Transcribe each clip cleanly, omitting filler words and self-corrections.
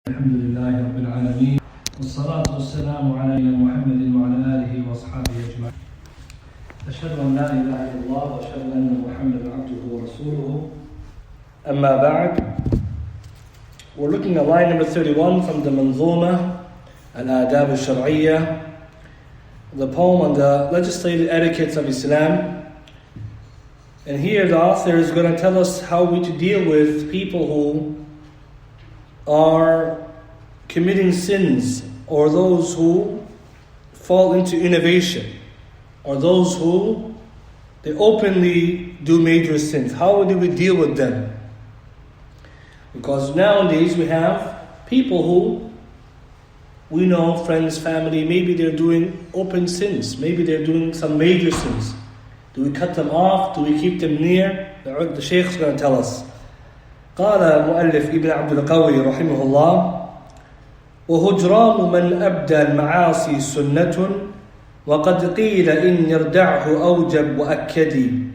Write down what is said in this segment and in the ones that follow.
الحمد لله رب العالمين والصلاة والسلام على محمد وعلى آله وأصحابه أجمعين. أشهد أن لا إله إلا الله وأشهد أن محمدا عبده ورسوله. أما بعد. We're looking at line number 31 from the Manzuma Al-Adab Al-Shar'iyya, the poem on the legislative etiquettes of Islam. And here the author is going to tell us how we to deal with people who are committing sins, or those who fall into innovation, or those who they openly do major sins. How do we deal with them? Because nowadays we have people who we know, friends, family, maybe they're doing open sins, maybe they're doing some major sins. Do we cut them off? Do we keep them near? The Shaykh is going to tell us. قال مؤلف ابن عبد القوي رحمه الله: وهجران من أبدى المعاصي سنة وقد قيل إن يردعه أوجب وأكدي.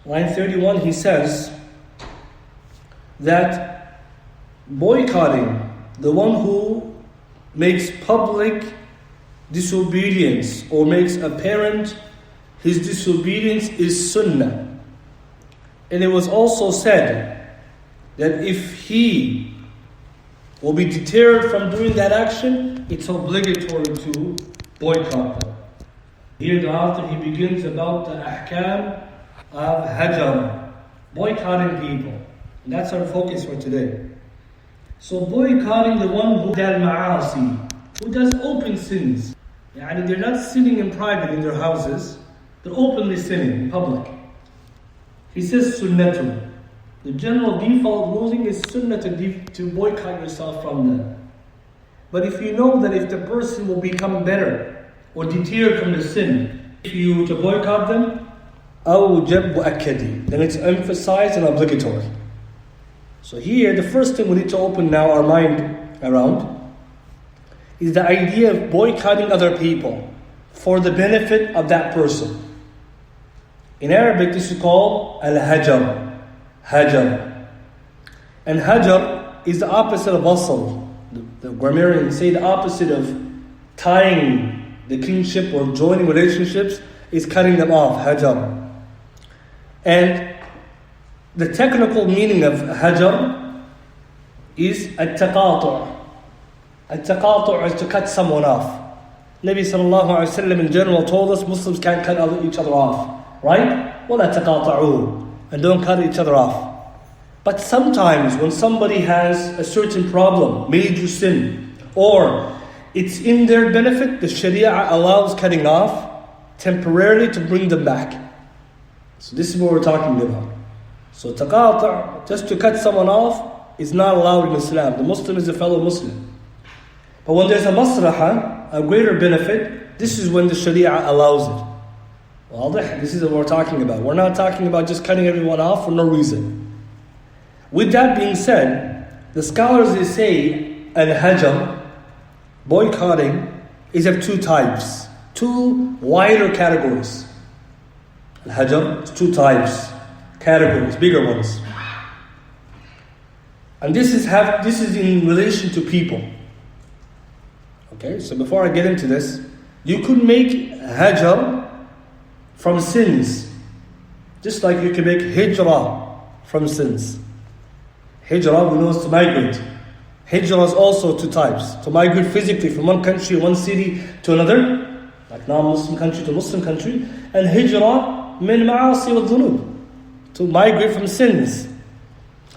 Line 31, he says that boycotting the one who makes public disobedience or makes apparent his disobedience is sunnah. And it was also said that if he will be deterred from doing that action, it's obligatory to boycott them. Here the author, he begins about the ahkam of hajar, boycotting people. And that's our focus for today. So boycotting the one who does ma'asi, who does open sins. Yani they're not sinning in private in their houses, they're openly sinning in public. He says sunnatun. The general default ruling is sunnah to boycott yourself from them. But if you know that if the person will become better or deterred from the sin, if you to boycott them, أوجب وأكدي, then it's emphasized and obligatory. So here, the first thing we need to open now our mind around is the idea of boycotting other people for the benefit of that person. In Arabic, this is called al-hajar. Hajar. And hajar is the opposite of wasl. The grammarians say the opposite of tying the kinship or joining relationships is cutting them off, hajar. And the technical meaning of hajar is at-taqatu'. At-taqatu' is to cut someone off. Nabi sallallahu alayhi wa sallam in general told us Muslims can't cut each other off. Right? وَلَا تَقَاطَعُوا, and don't cut each other off. But sometimes when somebody has a certain problem, major sin, or it's in their benefit, the Sharia allows cutting off temporarily to bring them back. So this is what we're talking about. So taqata', just to cut someone off, is not allowed in Islam. The Muslim is a fellow Muslim. But when there's a maslaha, a greater benefit, this is when the Sharia allows it. This is what we're talking about. We're not talking about just cutting everyone off for no reason. With that being said, the scholars, they say al-hajar, boycotting, is of two types, two wider categories. Al-hajar is two types, categories, bigger ones. And this is in relation to people. Okay, so before I get into this, you could make hajar from sins, just like you can make hijrah from sins. Hijrah, we know, is to migrate. Hijrah is also two types: to migrate physically from one country, one city to another, like non-Muslim country to Muslim country, and hijrah min ma'asi wa dhunub, to migrate from sins.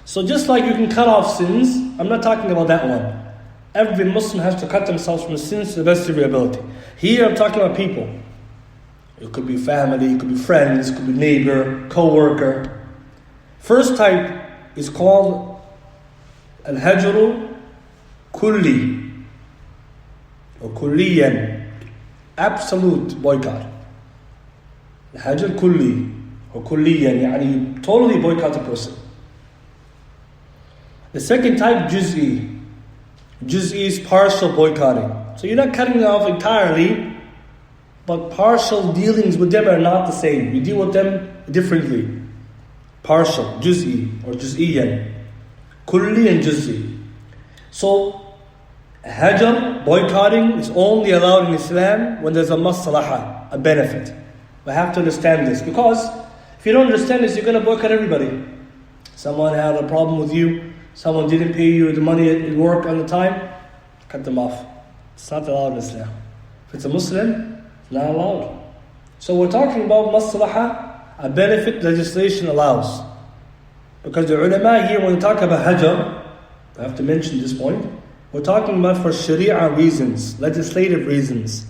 So just like you can cut off sins, I'm not talking about that one. Every Muslim has to cut themselves from sins to the best of their ability. Here I'm talking about people. It could be family, it could be friends, it could be neighbor, co-worker. First type is called al-hajru kulli, or kulliyan, absolute boycott. Al-hajr kulli, or kulliyan, yani you totally boycott the person. The second type, juz'i. Juz'i is partial boycotting. So you're not cutting them off entirely, but partial dealings with them are not the same. You deal with them differently. Partial, juz'i, or juz'iyan. Kulli and juz'i. So, Hajar, boycotting, is only allowed in Islam when there's a maslahah, a benefit. We have to understand this, because if you don't understand this, you're going to boycott everybody. Someone had a problem with you, someone didn't pay you the money at work on the time, cut them off. It's not allowed in Islam. If it's a Muslim, it's not allowed. So we're talking about maslahah, a benefit legislation allows. Because the ulama here, when we talk about Hajar, I have to mention this point, we're talking about for Sharia reasons, legislative reasons.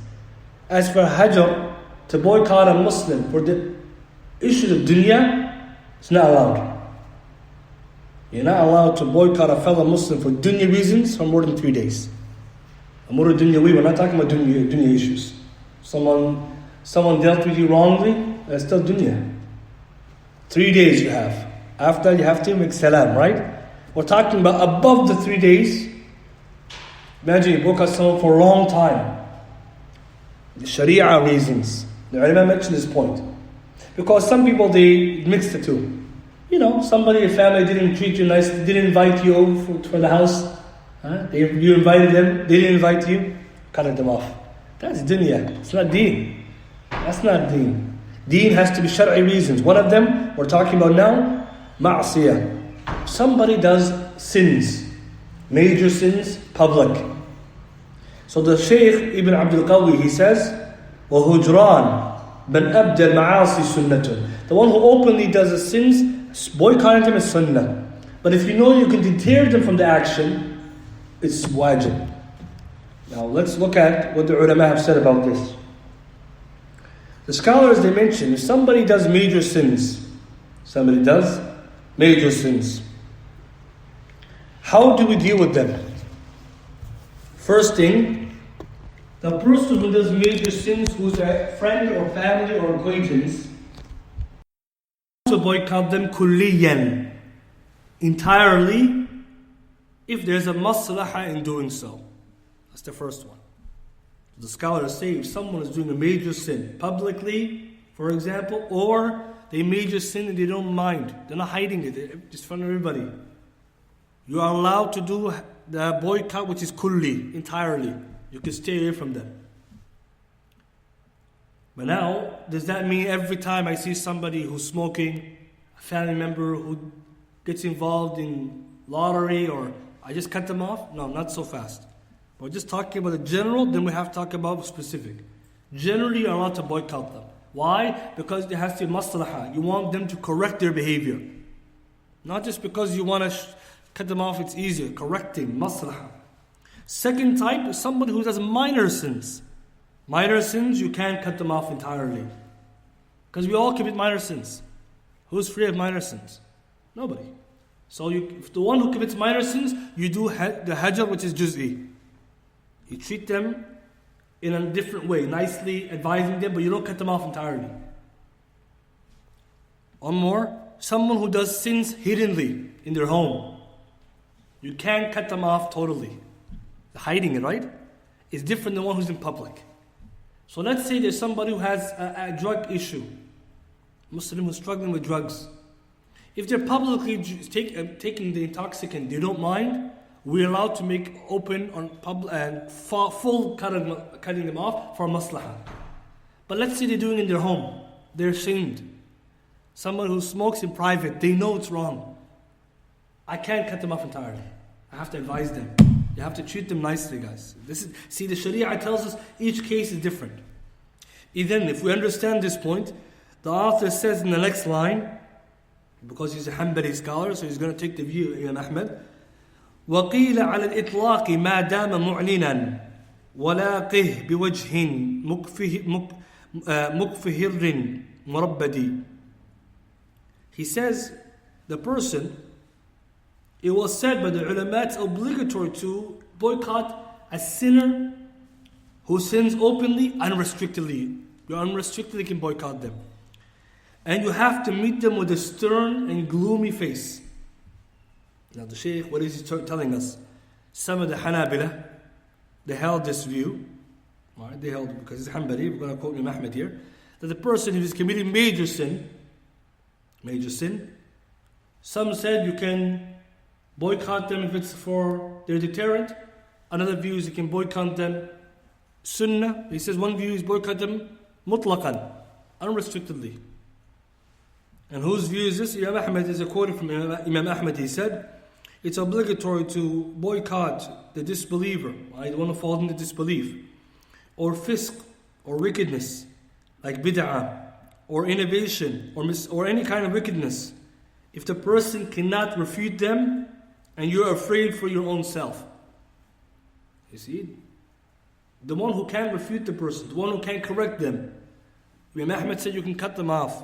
As for Hajar, to boycott a Muslim for the issues of dunya, it's not allowed. You're not allowed to boycott a fellow Muslim for dunya reasons for more than 3 days. Amur dunyawi, we're not talking about dunya issues. Someone dealt with you wrongly, that's still dunya. 3 days you have. After you have to make salam, right? We're talking about above the 3 days. Imagine you boycott someone for a long time. The Sharia reasons. The ulama mentioned this point. Because some people, they mix the two. You know, somebody, a family didn't treat you nicely, didn't invite you over for the house. You invited them, they didn't invite you, cut them off. That's dunya, it's not deen. That's not deen. Deen has to be Shar'i reasons. One of them, we're talking about now, ma'asiyah. Somebody does sins, major sins, public. So the Shaykh Ibn Abdul Qawwi, he says, وَهُجْرَانْ بَنْ أَبْدَ الْمَعَاصِ سُنَّةٌ. The one who openly does the sins, boycotting them is sunnah. But if you know you can deter them from the action, it's wajib. Now let's look at what the ulama have said about this. The scholars, they mention, if somebody does major sins, how do we deal with them? First thing, the person who does major sins, who's a friend or family or acquaintance, to boycott them kulliyan, entirely, if there's a maslahah in doing so. That's the first one. The scholars say if someone is doing a major sin publicly, for example, or they major sin and they don't mind, they're not hiding it, they're just in front of everybody, you are allowed to do the boycott, which is kulli, entirely. You can stay away from them. But now, does that mean every time I see somebody who's smoking, a family member who gets involved in lottery, or I just cut them off? No, not so fast. We're just talking about the general, then we have to talk about specific. Generally, you're allowed to boycott them. Why? Because there has to be maslahah. You want them to correct their behavior. Not just because you want to cut them off, it's easier. Correcting, maslahah. Second type is somebody who does minor sins. Minor sins, you can't cut them off entirely. Because we all commit minor sins. Who's free of minor sins? Nobody. So if the one who commits minor sins, you do the hajar, which is juz'i. You treat them in a different way, nicely advising them, but you don't cut them off entirely. One more, someone who does sins hiddenly in their home. You can't cut them off totally. Hiding it, right? Is different than one who's in public. So let's say there's somebody who has a drug issue. Muslim who's struggling with drugs. If they're publicly taking the intoxicant, they don't mind, we're allowed to make open on full cutting them off for maslahah. But let's say they're doing it in their home. They're ashamed. Someone who smokes in private, they know it's wrong. I can't cut them off entirely. I have to advise them. You have to treat them nicely, guys. The Sharia tells us each case is different. Even if we understand this point, the author says in the next line, because he's a Hanbali scholar, so he's going to take the view of Imam Ahmed, وَقِيلَ عَلَى الْإِطْلَاقِ مَا دَامَ مُعْلِنًا وَلَاقِهْ بِوَجْهٍ مُكْفِهِرٍ مُرَبَّدٍ. He says, the person, it was said by the ulama, it's obligatory to boycott a sinner who sins openly, unrestrictedly. You unrestrictedly can boycott them. And you have to meet them with a stern and gloomy face. Now the Shaykh, what is he telling us? Some of the Hanabila, they held this view. Right? They held, because it's Hanbali, we're going to quote Imam Ahmed here, that the person who is committing major sin, some said you can boycott them if it's for their deterrent. Another view is you can boycott them sunnah. He says one view is boycott them mutlaqan, unrestrictedly. And whose view is this? Imam Ahmad is a quote from Imam Ahmad. He said, it's obligatory to boycott the disbeliever, the one who falls into disbelief, or fisq, or wickedness, like bid'ah, or innovation, or any kind of wickedness, if the person cannot refute them and you're afraid for your own self. You see? The one who can't refute the person, the one who can't correct them. Imam Ahmad said you can cut them off.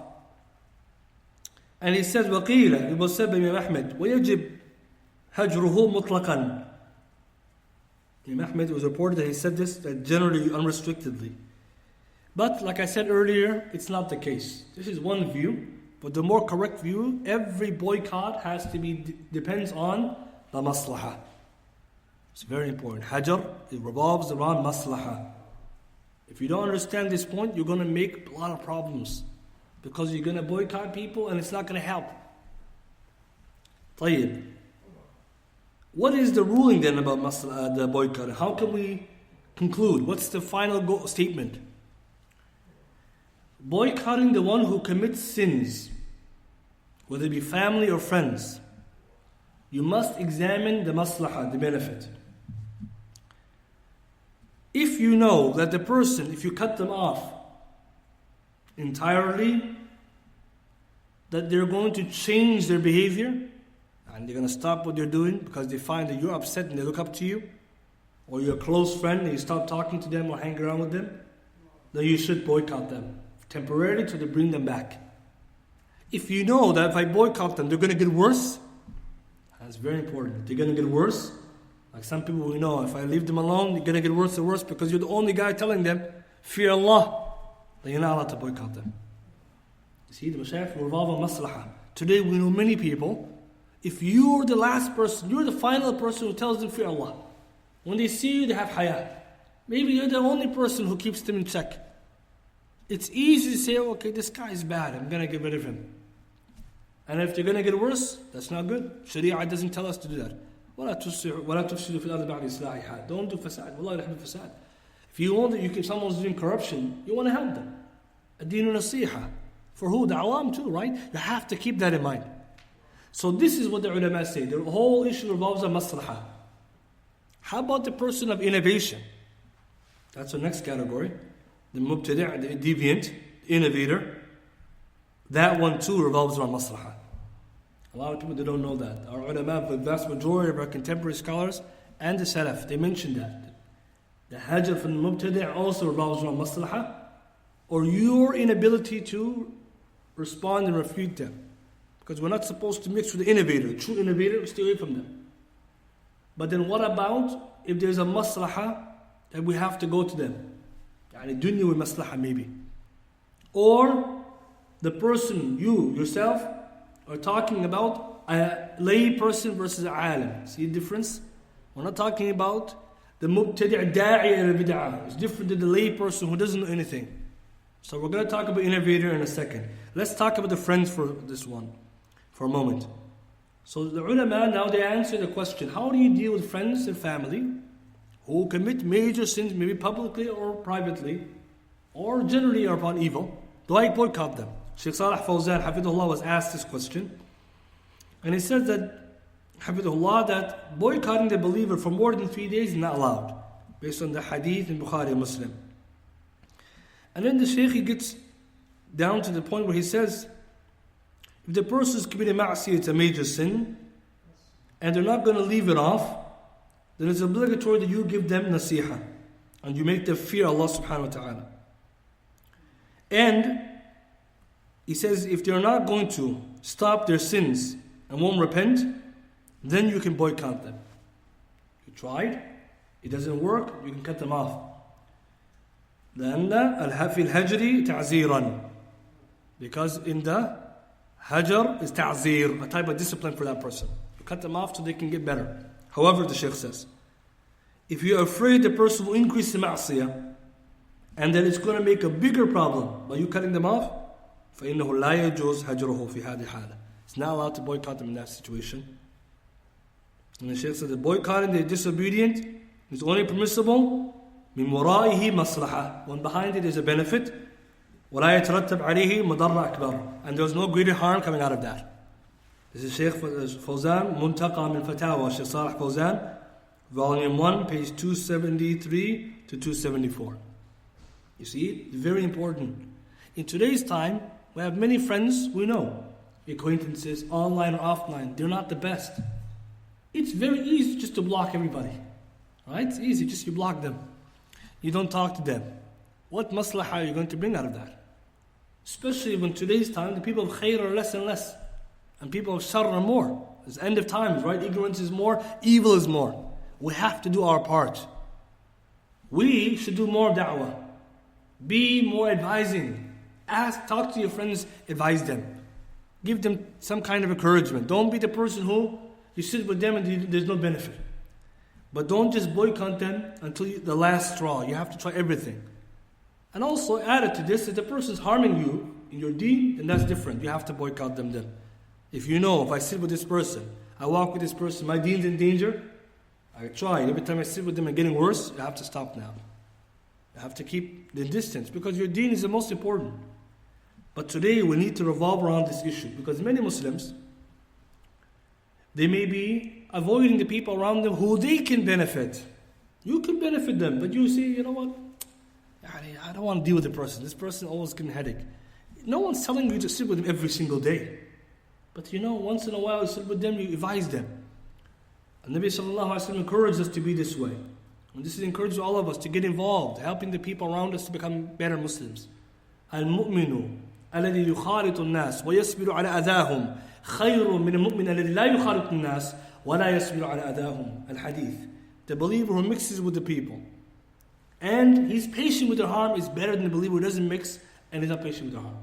And he says, وَقِيلَ, it was said by Imam Ahmad, وَيَجِبْ هَجْرُهُ مُطْلَقًا. Imam Ahmad, was reported that he said this, that generally, unrestrictedly. But, like I said earlier, it's not the case. This is one view, but the more correct view, every boycott has to be, depends on the maslahah. It's very important. Hajar, it revolves around maslahah. If you don't understand this point, you're going to make a lot of problems. Because you're going to boycott people and it's not going to help. طيب. What is the ruling then about the boycott? How can we conclude? What's the final statement? Boycotting the one who commits sins, whether it be family or friends, you must examine the maslahah, the benefit. If you know that the person, if you cut them off entirely, that they're going to change their behavior and they're going to stop what they're doing because they find that you're upset and they look up to you, or you're a close friend and you stop talking to them or hang around with them, then you should boycott them temporarily till they bring them back. If you know that if I boycott them, they're going to get worse, that's very important. They're going to get worse. Like some people we know, if I leave them alone, they're going to get worse and worse because you're the only guy telling them, fear Allah. Then you're not allowed to boycott them. You see, the mashayikh revolve on maslahah. Today we know many people, if you're the last person, you're the final person who tells them fear Allah. When they see you, they have haya. Maybe you're the only person who keeps them in check. It's easy to say, okay, this guy is bad, I'm going to get rid of him. And if they're going to get worse, that's not good. Sharia doesn't tell us to do that. وَلَا تُفْسِدُوا فِي الْأَرْضِ بَعْدَ إِصْلَاحِهَا. Don't do fasad. Wallahi la yuhibbu fasad. If you want that someone's doing corruption, you want to help them. Ad-dinu nasiha. For who? The awam too, right? You have to keep that in mind. So this is what the ulama say. The whole issue revolves on maslahah. How about the person of innovation? That's the next category. The mubtadi', the deviant, the innovator. That one too revolves around maslahah. A lot of people, they don't know that. Our ulama, the vast majority of our contemporary scholars and the salaf, they mentioned that. The hajar from the mubtadi' also revolves around maslahah, or your inability to respond and refute them. Because we're not supposed to mix with the innovator. The true innovator, stay away from them. But then what about if there's a maslahah that we have to go to them? Yani dunya with maslahah maybe. Or the person, you, yourself, are talking about a lay person versus an alim. See the difference? We're not talking about the mubtadi' da'i al-bid'ah. It's different than the lay person who doesn't know anything. So we're going to talk about innovator in a second. Let's talk about the friends for this one for a moment. So the ulama now they answer the question, how do you deal with friends and family who commit major sins, maybe publicly or privately, or generally are upon evil? Do I boycott them? Shaykh Salih Fawzan, Hafidhullah, was asked this question. And he said that, Hafidhullah, that boycotting the believer for more than 3 days is not allowed, based on the hadith in Bukhari and Muslim. And then the Shaykh, he gets down to the point where he says, if the person is committing ma'asiyah, it's a major sin, and they're not going to leave it off, then it's obligatory that you give them nasiha, and you make them fear Allah subhanahu wa ta'ala. And he says, if they're not going to stop their sins and won't repent, then you can boycott them. You tried, it doesn't work, you can cut them off. لأن في الهجر تعزيرا, because in the hajar is ta'zir, a type of discipline for that person. You cut them off so they can get better. However, the Shaykh says, if you're afraid the person will increase the ma'asiyah and that it's going to make a bigger problem by you cutting them off, فإنه لا يجوز هجره في هذه الحالة. It's not allowed to boycott them in that situation. And the Shaykh said that boycotting the disobedient is only permissible من ورائه مصلحة, when behind it is a benefit, ولا يترتب عليه مضرة أكبر, and there is no greater harm coming out of that. This is Shaykh Fawzan, Muntaqa min Fatawa, Shaykh Salih Fawzan, Volume 1, page 273 to 274. You see, it's very important. In today's time, we have many friends we know, acquaintances, online or offline. They're not the best. It's very easy just to block everybody. Right? It's easy, just you block them. You don't talk to them. What maslahah are you going to bring out of that? Especially when today's time, the people of khair are less and less. And people of shar are more. It's end of times, right? Ignorance is more, evil is more. We have to do our part. We should do more da'wah. Be more advising. Ask, talk to your friends, advise them. Give them some kind of encouragement. Don't be the person who you sit with them and there's no benefit. But don't just boycott them until the last straw. You have to try everything. And also added to this, if the person is harming you in your deen, then that's different. You have to boycott them then. If you know, if I sit with this person, I walk with this person, my deen's in danger, I try. Every time I sit with them and getting worse, you have to stop now. You have to keep the distance because your deen is the most important. But today we need to revolve around this issue because many Muslims, they may be avoiding the people around them who they can benefit. You can benefit them, but you see, you know what? I don't want to deal with the person. This person always getting a headache. No one's telling you to sit with them every single day. But you know, once in a while you sit with them, you advise them. And Nabi sallallahu alayhi wa sallam encouraged us to be this way. And this is encouraging all of us to get involved, helping the people around us to become better Muslims. Al-mu'minu alladhi yukhalitu an-nas wa yasbiru ala adahum khayrun min al-mu'min alladhi la yukhalitu an-nas wa la yasbiru ala adahum. Al-hadith. The believer who mixes with the people and he's patient with their harm is better than the believer who doesn't mix and is not patient with their harm.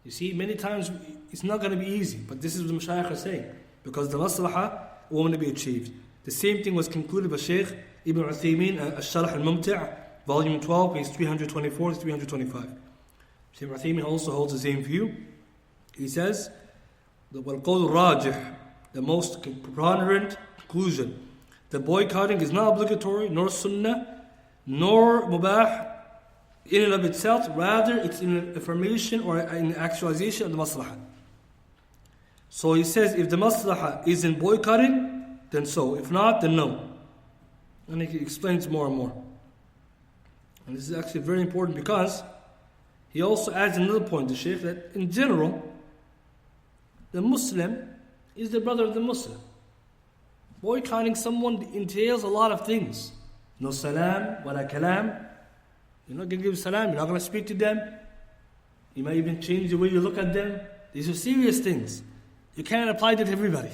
You see, many times it's not going to be easy, but this is what the Mashayikh are saying, because the maslahah won't be achieved. The same thing was concluded by Shaykh Ibn Uthaymeen, Al-Sharh Al-Mumti', volume 12, page 324 to 325. Shaykh Uthaymeen also holds the same view. He says, وَالْقَوْلُ الرَّاجِحِ, the most preponderant conclusion, that boycotting is not obligatory, nor sunnah, nor mubah in and of itself, rather it's an affirmation or an actualization of the maslahah. So he says, if the maslahah is in boycotting, then so. If not, then no. And he explains more and more. And this is actually very important because he also adds another point, the Shaykh, that in general, the Muslim is the brother of the Muslim. Boycotting someone entails a lot of things. No salam, wala kalam. You're not going to give salam, you're not going to speak to them. You might even change the way you look at them. These are serious things. You can't apply that to everybody.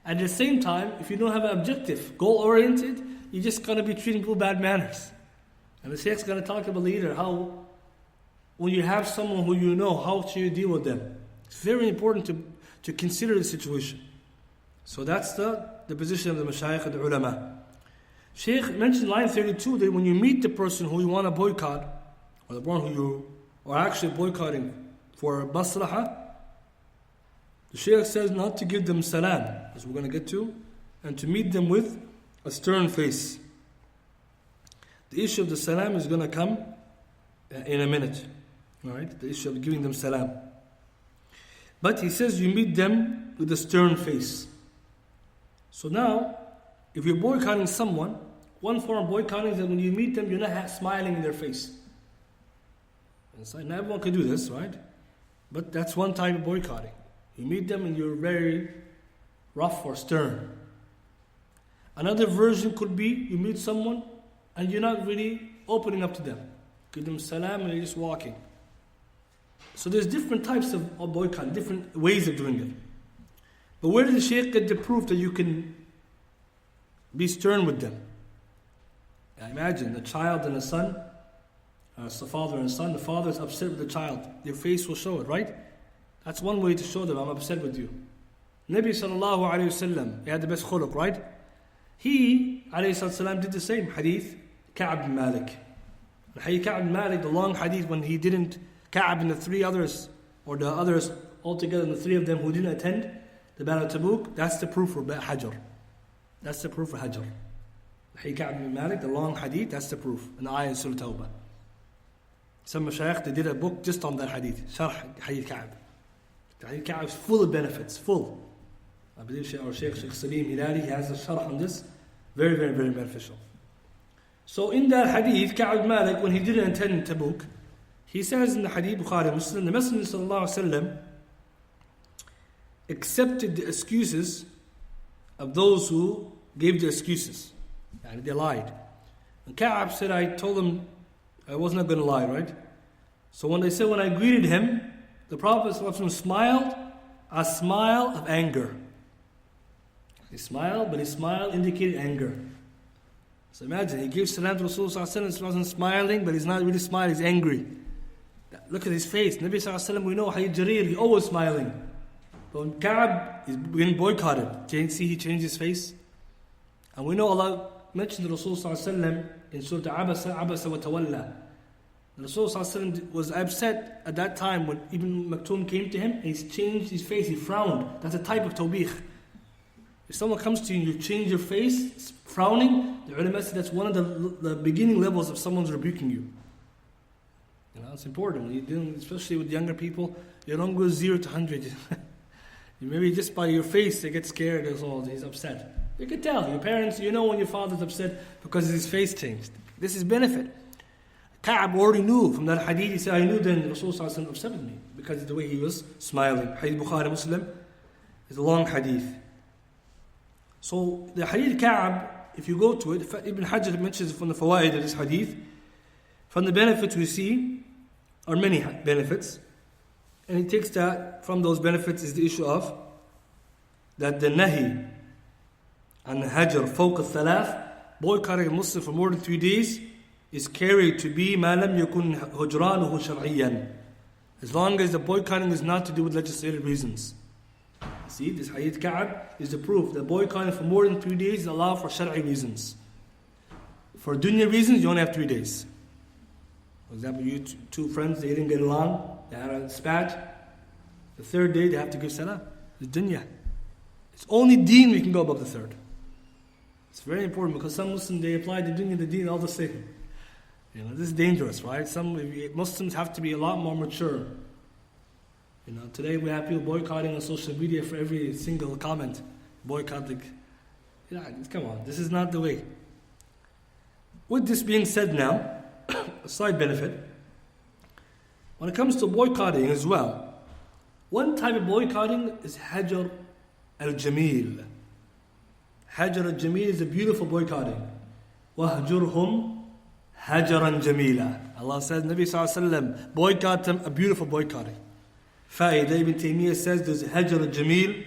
At the same time, if you don't have an objective, goal-oriented, you're just going to be treating people bad manners. And the Shaykh's going to talk about later how when you have someone who you know, how should you deal with them? It's very important to consider the situation. So that's the position of the Mashayikh and the ulama. Shaykh mentioned line 32 that when you meet the person who you want to boycott, or the one who you are actually boycotting for maslahah, the Shaykh says not to give them salam, as we're going to get to, and to meet them with a stern face. The issue of the salam is going to come in a minute. Alright, the issue of giving them salam. But he says you meet them with a stern face. So now, if you're boycotting someone, one form of boycotting is that when you meet them, you're not smiling in their face. And so not everyone can do this, right? But that's one type of boycotting. You meet them and you're very rough or stern. Another version could be you meet someone and you're not really opening up to them. Give them salam and you're just walking. So there's different types of boycott, different ways of doing it. But where did the Shaykh get the proof that you can be stern with them? Imagine a child and a son, it's the father and son. The father is upset with the child. Their face will show it, right? That's one way to show them, I'm upset with you. Nabi sallallahu alayhi wasallam, he had the best khuluq, right? He, alayhi sallam, did the same. Hadith, Ka'b bin Malik. Hadith Ka'b bin Malik, the long hadith when he didn't, Ka'b and the three others, or the others altogether, the three of them who didn't attend the Battle of Tabuk, that's the proof for Hajar. That's the proof for Hajr. Hadith Ka'b ibn Malik, the long hadith, that's the proof. In the ayah in Surah Tawbah. Some Mashaykh, they did a book just on that hadith. Sharh Hadith Ka'b. The Hadith Ka'b is full of benefits, full. I believe Shaykh Salim Hilali, he has a sharh on this. Very, very, very beneficial. So in that hadith, Ka'b ibn Malik, when he didn't attend Tabuk, he says in the hadith, Bukhari Muslim, the Messenger sallallahu alaihi wasallam accepted the excuses of those who gave the excuses. And they lied. And Ka'b said, I told them I was not going to lie, right? So when they said, when I greeted him, the Prophet ﷺ smiled a smile of anger. He smiled, but his smile indicated anger. So imagine, he gave salam to Rasulullah ﷺ, he wasn't smiling, but he's not really smiling, he's angry. Look at his face. Nabi ﷺ, we know Hadith Jarir, he's always smiling. But when Ka'b is being boycotted, see he changed his face? And we know Allah mentioned the Rasulullah ﷺ in Surah Abasa wa Tawalla. The Rasulullah ﷺ was upset at that time when Ibn Maktoum came to him and he changed his face, he frowned. That's a type of tawbih. If someone comes to you and you change your face, frowning, the ulama say that's one of the beginning levels of someone's rebuking you. You know, it's important when you're dealing, especially with younger people, you don't go 0 to 100. Maybe just by your face they get scared as well, he's upset. You can tell, your parents, you know when your father's upset because his face changed. This is benefit. Ka'b already knew from that hadith, he said, I knew then Rasulullah upset with me because of the way he was smiling. Hadith Bukhari Muslim is a long hadith. So the hadith Ka'b, if you go to it, Ibn Hajar mentions from the fawaid of this hadith, from the benefits we see are many benefits. And he takes that, from those benefits is the issue of that the nahi and hajr fawq al-thalath, boycotting a Muslim for more than 3 days, is carried to be ma lam yakun hujranuhu shar'iyyan, as long as the boycotting is not to do with legislative reasons. See, this hadith Ka'b is the proof that boycotting for more than 3 days is allowed for shar'i reasons. For dunya reasons, you only have 3 days. For example, you two friends, they didn't get along, they had a spat. The 3rd day, they have to give salah. It's dunya. It's only deen we can go above the 3rd. It's very important because some Muslims, they apply the dunya, the deen all the same. You know, this is dangerous, right? Some Muslims have to be a lot more mature. You know, today we have people boycotting on social media for every single comment. Boycotting. Come on, this is not the way. With this being said now, a side benefit, when it comes to boycotting as well, one type of boycotting is Hajr al-Jamil. Hajr al-Jamil is a beautiful boycotting. وَهْجُرْهُمْ هَجْرًا جَمِيلًا. Allah says, Nabi ﷺ, boycott them, a beautiful boycotting. Fa'idah Ibn Taymiyyah says there's Hajr al-Jamil,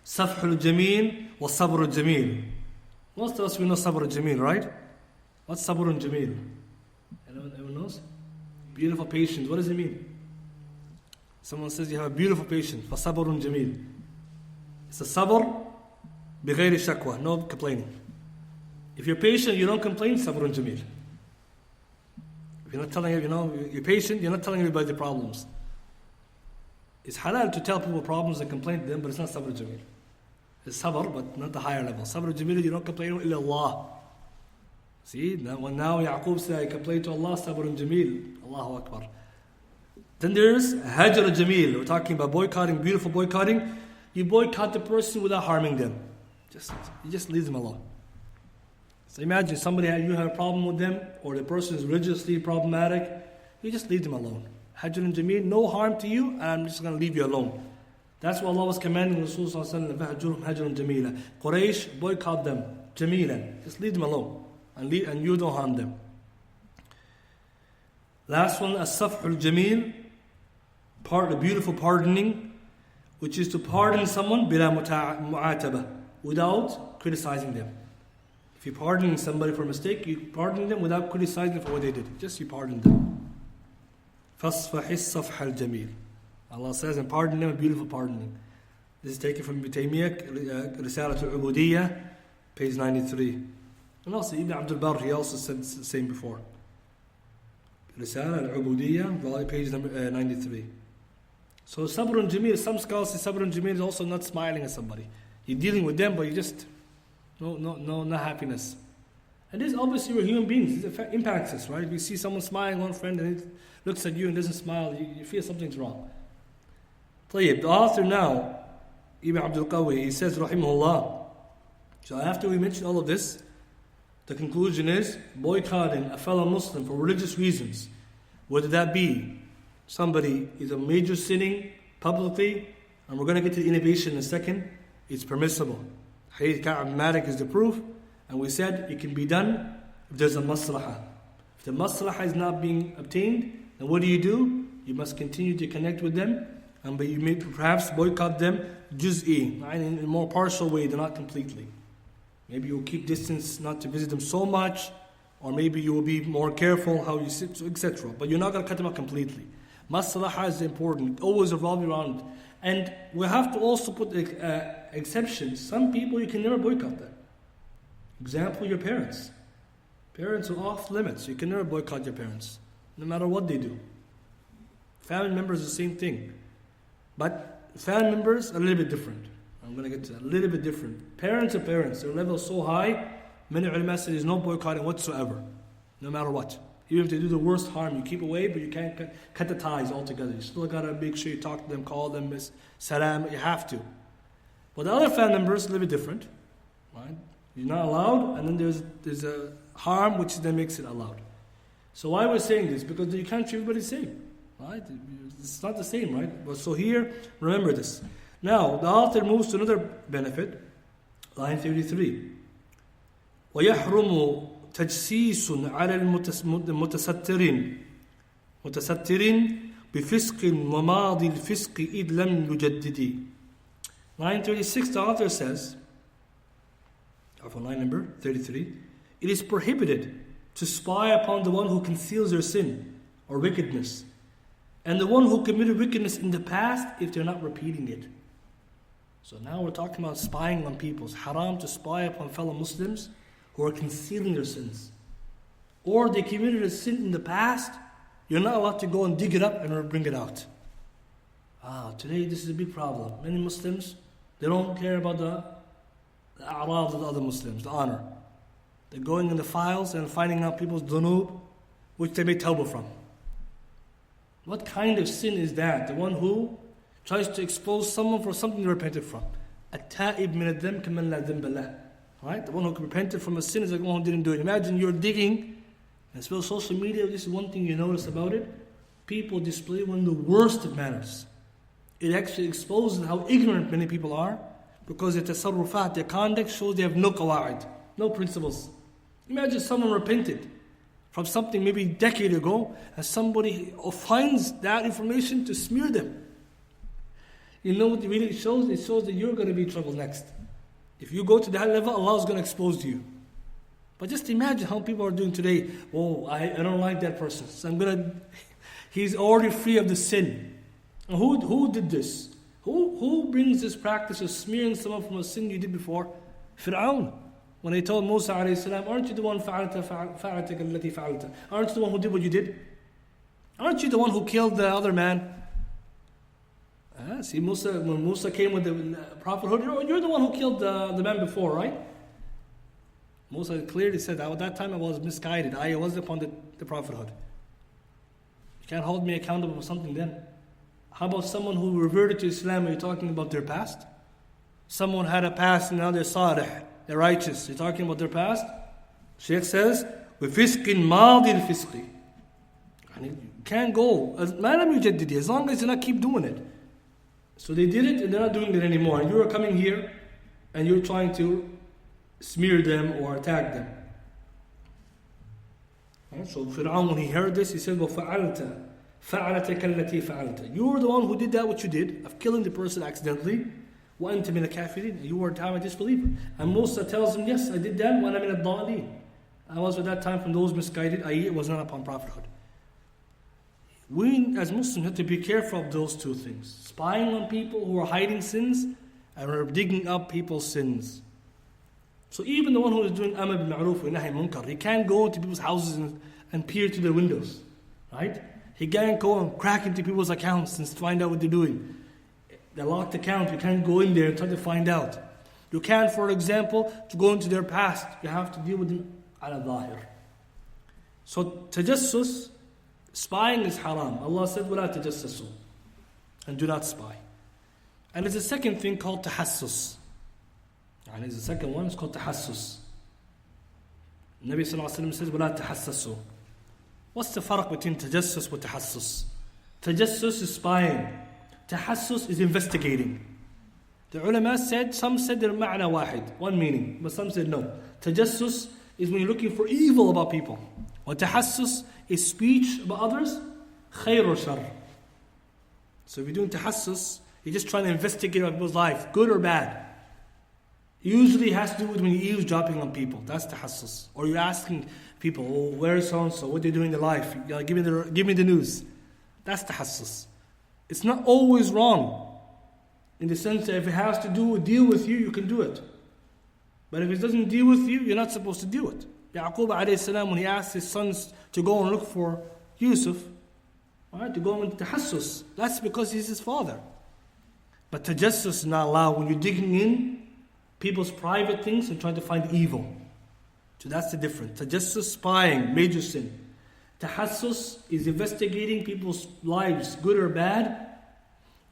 Safh al-Jamil, wa Sabr al-Jamil. Most of us, we know Sabr al-Jamil, right? What's Sabr al-Jamil? Anyone knows? Beautiful patience. What does it mean? Someone says you have a beautiful patience. فَصَبْرٌ جَمِيلٌ. It's a sabr بغير شكوى, no complaining. If you're patient, you don't complain, صبر جميل. If you're not telling, you're patient, you're not telling everybody the problems. It's halal to tell people problems and complain to them, but it's not sabr jamil. It's sabr, but not the higher level. Sabr jamil, you don't complain to Allah. See, now Yaqub said, I complain to Allah, sabr jamil. Allahu Akbar. Then there's hajr jamil. We're talking about boycotting, beautiful boycotting. You boycott the person without harming them. You just leave them alone. So imagine you have a problem with them, or the person is religiously problematic. You just leave them alone. Hajr and Jameel, no harm to you, and I'm just going to leave you alone. That's what Allah was commanding Rasulullah sallallahu alaihi wasallam. Hajr and Jamila. Quraysh, boycott them. Jamila, just leave them alone, and you don't harm them. Last one, as-safh al-jameel, the beautiful pardoning, which is to pardon someone bila mu'ataba, without criticizing them. If you're pardoning somebody for a mistake, you pardon them without criticizing them for what they did. Just you pardon them. فَاصْفَحِ الصَّفْحَ الْجَمِيلِ. Allah says, and pardon them, a beautiful pardoning. This is taken from Ibn Taymiyyah, Risalat al-Ubudiyya, page 93. And also Ibn Abdul Qaadir, he also said the same before. Risalat al-Ubudiyya, page number 93. So Sabr and Jameel, some scholars say Sabr and Jameel is also not smiling at somebody. You're dealing with them, but you just No happiness. And this obviously we're human beings. This impacts us, right? We see someone smiling, one friend, and it looks at you and doesn't smile, you feel something's wrong. طيب, the author now, Ibn Abdul Qaadir, he says, rahimahullah. So after we mention all of this, the conclusion is boycotting a fellow Muslim for religious reasons, whether that be somebody is a major sinning publicly, and we're going to get to the innovation in a second, it's permissible. Hadith Ka'b bin Malik is the proof, and we said it can be done if there's a maslahah. If the maslahah is not being obtained, then what do? You must continue to connect with them, but you may perhaps boycott them juz'i, in a more partial way, not completely. Maybe you'll keep distance not to visit them so much, or maybe you will be more careful how you sit, etc. But you're not going to cut them out completely. Maslahah is important, always revolving around it. And we have to also put exceptions. Some people you can never boycott them. Example, your parents. Parents are off limits. You can never boycott your parents, no matter what they do. Family members are the same thing. But family members are a little bit different. I'm going to get to that. A little bit different. Parents are parents. Their level is so high, many ulama say there's no boycotting whatsoever, no matter what. Even if they do the worst harm, you keep away, but you can't cut the ties altogether. You still got to make sure you talk to them, call them, salam, you have to. But the other family members are a little bit different. Right? You're not allowed, and then there's a harm which then makes it allowed. So why we're saying this? Because you can't treat everybody the same. Right? It's not the same, right? But so here, remember this. Now, the author moves to another benefit. Line 33. وَيَحْرُمُ تجسيس على المتسترين بفسق وماضي الفسق إذ لم يجدد. Line 36, the author says, line number 33, it is prohibited to spy upon the one who conceals their sin or wickedness, and the one who committed wickedness in the past if they're not repeating it. So now we're talking about spying on people. It's haram to spy upon fellow Muslims who are concealing their sins. Or they committed a sin in the past, you're not allowed to go and dig it up and bring it out. Today this is a big problem. Many Muslims, they don't care about the a'rad of the other Muslims, the honor. They're going in the files and finding out people's dhunub, which they made tawbah from. What kind of sin is that? The one who tries to expose someone for something they repented from. At-ta'ib min ad-dhanb kaman la dhanba lah. Right? The one who repented from a sin is like one who didn't do it. Imagine you're digging, and especially social media, this is one thing you notice about it. People display one of the worst of manners. It actually exposes how ignorant many people are, because their tasarrufat, their conduct shows they have no qawa'id, no principles. Imagine someone repented from something maybe a decade ago, and somebody finds that information to smear them. You know what it really shows? It shows that you're going to be in trouble next. If you go to that level, Allah is going to expose you. But just imagine how people are doing today. I don't like that person, so he's already free of the sin. And who did this? Who brings this practice of smearing someone from a sin you did before? Fir'aun. When they told Musa alayhi salam, aren't you the one fa'alta allati fa'alta? Aren't you the one who did what you did? Aren't you the one who killed the other man? See, when Musa came with the prophethood, you're the one who killed the man before, right? Musa clearly said, at that time I was misguided. I was upon the prophethood. You can't hold me accountable for something then. How about someone who reverted to Islam? Are you talking about their past? Someone had a past and now they're salih, they're righteous. You're talking about their past? Shaykh says, وَفِسْقٍ مَاضِ الْفِسْقِ. You can't go. As long as you not keep doing it. So they did it and they're not doing it anymore. And you are coming here and you're trying to smear them or attack them. So Fir'aun, when he heard this, he said, وَفَعَلْتَ فَعَلَتَكَ الَّتِي فَعَلْتَ. You were the one who did that, what you did, of killing the person accidentally. وَأَنْتَ مِنَ الْكَافِرِينَ. You were a time a disbeliever. And Musa tells him, yes, I did that. وَأَنَا مِنَ الضَّالِينَ. I was at that time from those misguided, i.e. it was not upon prophethood. We as Muslims have to be careful of those two things. Spying on people who are hiding sins and digging up people's sins. So even the one who is doing amr bil ma'ruf wa nahy munkar, he can't go into people's houses and peer to their windows. Right? He can't go and crack into people's accounts and find out what they're doing. They locked account, you can't go in there and try to find out. You can't, for example, to go into their past. You have to deal with them ala dhahir. So tajassus, spying is haram. Allah said, وَلَا تَجَسَّسُوا, and do not spy. And there's a second thing called tahassus. And there's a second one, it's called tahassus. Nabi sallallahu alayhi wa sallam says, وَلَا تَحَسَّسُوا. What's the farq between tajassus and tahassus? Tajassus is spying. Tahassus is investigating. The ulama said, some said they're ma'na wahid, one meaning, but some said no. Tajassus is when you're looking for evil about people. Or tahassus is speech about others, khair or shar. So if you're doing tahassus, you're just trying to investigate about people's life, good or bad. Usually it has to do with when you're eavesdropping on people. That's tahassus. Or you're asking people, oh, where is so-and-so, what are they doing in their life? Give me the news. That's tahassus. It's not always wrong. In the sense that if it has to deal with you, you can do it. But if it doesn't deal with you, you're not supposed to do it. Yaqub alayhi salam, when he asked his sons to go and look for Yusuf, to go into tahassus, that's because he's his father. But tajassus is not allowed when you're digging in people's private things and trying to find evil. So that's the difference. Tajassus, spying, major sin. Tahassus is investigating people's lives, good or bad.